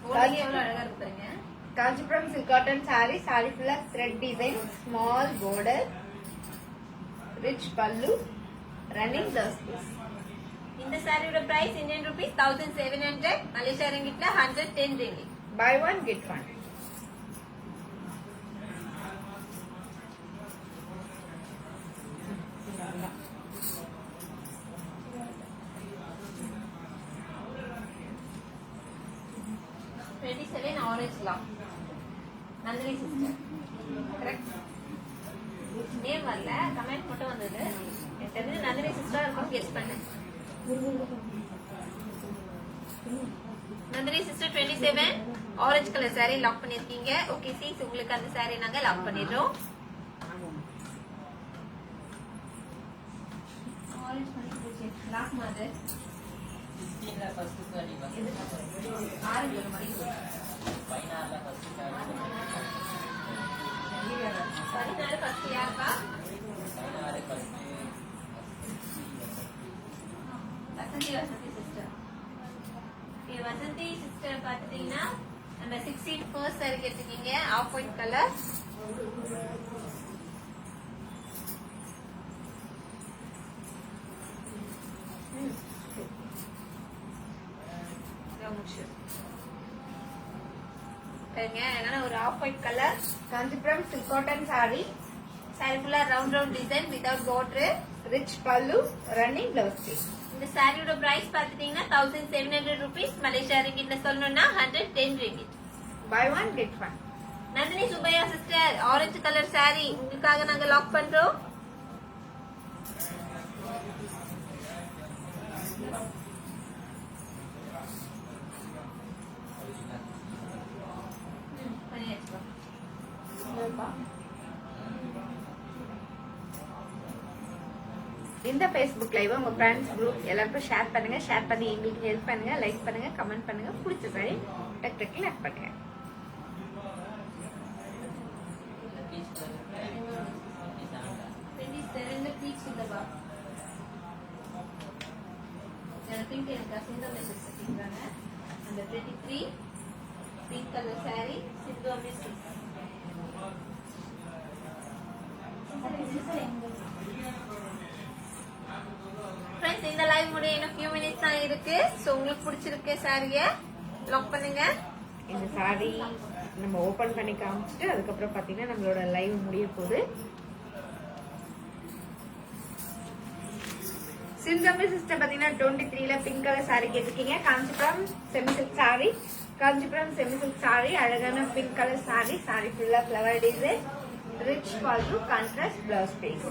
போட்டோல எவ்வளவு அழகா இருக்கு பாருங்க. Kanchipuram silk cotton sorry. Sorry ஃபுல்லா thread design, small border, rich pallu, running blouse piece. இந்த சாரியோட பிரைஸ் இந்தியன் ரூபீஸ் 1700, மலேசியா ரிங்கிட்ல 110 ringgit. Buy one get one. Orange லா நந்தினி சிஸ்டர் கரெக்ட். நேம் வரல, கமெண்ட் மட்டும் வந்தது. எனக்கு தெரிஞ்சு நந்தினி சிஸ்டர் இருக்கும், கெஸ் பண்ணு. Nandini sister 27 orange colour sari lock பண்ணிருக்கீங்க. ஓகே சீஸ், உங்களுக்கு அந்த சாரி நாங்க லாக் பண்ணிடுறோம். ஆரஞ்சு பண்ணி போச்சு லாக் மாதிரி. ஆரஞ்சு ஒரு மாதிரி 14 ஃபர்ஸ்ட் யாருக்கா? வசந்தி சிஸ்டர். வசந்தி சிஸ்டர் பாத்தீங்கன்னா நம்ம 16 ஃபர்ஸ்ட் சாரி எடுத்துக்கீங்க. Off white colour. ஒரு off white colour Kanchipuram silk cotton sorry. Sorry ஃபுல்லா round design without border, rich pallu, running blouse piece. இந்த சாரியோட பிரைஸ் பாத்தீங்கன்னா 1700 rupees. மலேசியா ரிங்கிட்ல சொல்லணும்னா 110 ringgit. Buy one get one. Nandini Subbaiah sister orange colour sorry உங்களுக்காக நாங்க லாக் பண்றோம். இந்த Facebook லைவ் உங்க ஃப்ரெண்ட்ஸ் குரூப் எல்லாருக்கும் ஷேர் பண்ணுங்க. ஷேர் பண்ணி எங்களுக்கு ஹெல்ப் பண்ணுங்க. லைக் பண்ணுங்க, கமெண்ட் பண்ணுங்க. பிடிச்ச சாரி டக் டக் லைக் பண்ணுங்க. பிங்க் எனக்கு சிந்து மெசேஜ் பண்ணிக்கிறாங்க. அந்த 23 பிங்க் கலர் சாரி சிந்து மெசேஜ். ஃப்ரெண்ட்ஸ் இந்த லைவ் முடிய இன்னும் ஃபியூ மினிட்ஸ் தான் இருக்கு. சோ உங்களுக்கு பிடிச்சிருக்க சாரிய லாக் பண்ணுங்க. இந்த சாரி நம்ம ஓபன் பண்ணி காமிச்சிட்டு அதுக்கப்புறம் பாத்தீங்கன்னா நம்மளோட லைவ் முடிய போகுது. சிந்தம்பி சிஸ்டர் பாத்தீங்கன்னா 23ல பிங்க் கலர் சாரி கேட்டிருக்கீங்க. Kanchipuram semi silk sorry, Kanchipuram semi silk saree, அழகான பிங்க் கலர் சாரி. சாரி ஃபுல்லா ஃபிளவர் டிசைன், ரிச் பால்டு, கான்ட்ராஸ்ட் பிளவுஸ் பீஸ்.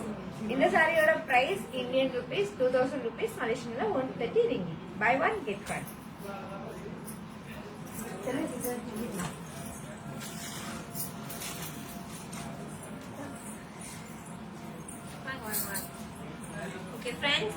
இந்த சாரியோட பிரைஸ் இந்தியன் ருபீஸ் 2000 ருபீஸ், மலேசியன்ல 130 ரிங்கி. Buy one get one. Okay friends,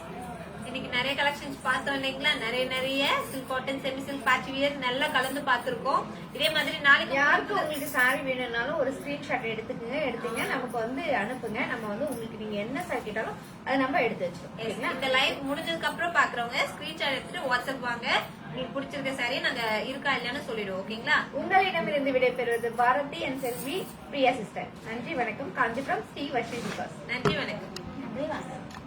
இன்னைக்கு நிறைய கலெக்ஷன்ஸ் பார்த்தோம் இல்லைங்களா? நிறைய சில்க் காட்டன், செமி சில்க், பேட்ச் வியர் நல்லா கலந்து பார்த்திருக்கோம். இதே மாதிரி நாளைக்கு யாருக்கு உங்களுக்கு சாரி வேணும்னாலும் ஒரு ஸ்கிரீன்ஷாட் எடுத்தீங்க நமக்கு வந்து அனுப்புங்க. நம்ம வந்து உங்களுக்கு நீங்க என்ன சாரி கேட்டாலும் அதை நம்ம எடுத்து வச்சிருக்கோம். இந்த லைவ் முடிஞ்சதுக்கு அப்புறம் பாக்குறவங்க ஸ்கிரீன்ஷாட் எடுத்துட்டு வாட்ஸ்அப் வாங்க. உங்களுக்கு பிடிச்சிருக்க சாரி நாங்க இருக்கா இல்லைன்னு சொல்லிடுவோம். ஓகேங்களா? உங்களிடமிருந்து விடைபெறுவது பாரதி அண்ட் செல்வி பிரியா சிஸ்டர். நன்றி வணக்கம். காஞ்சிபுரம் ஸ்ரீ வர்ஷி. நன்றி வணக்கம். நன்றி, வணக்கம்.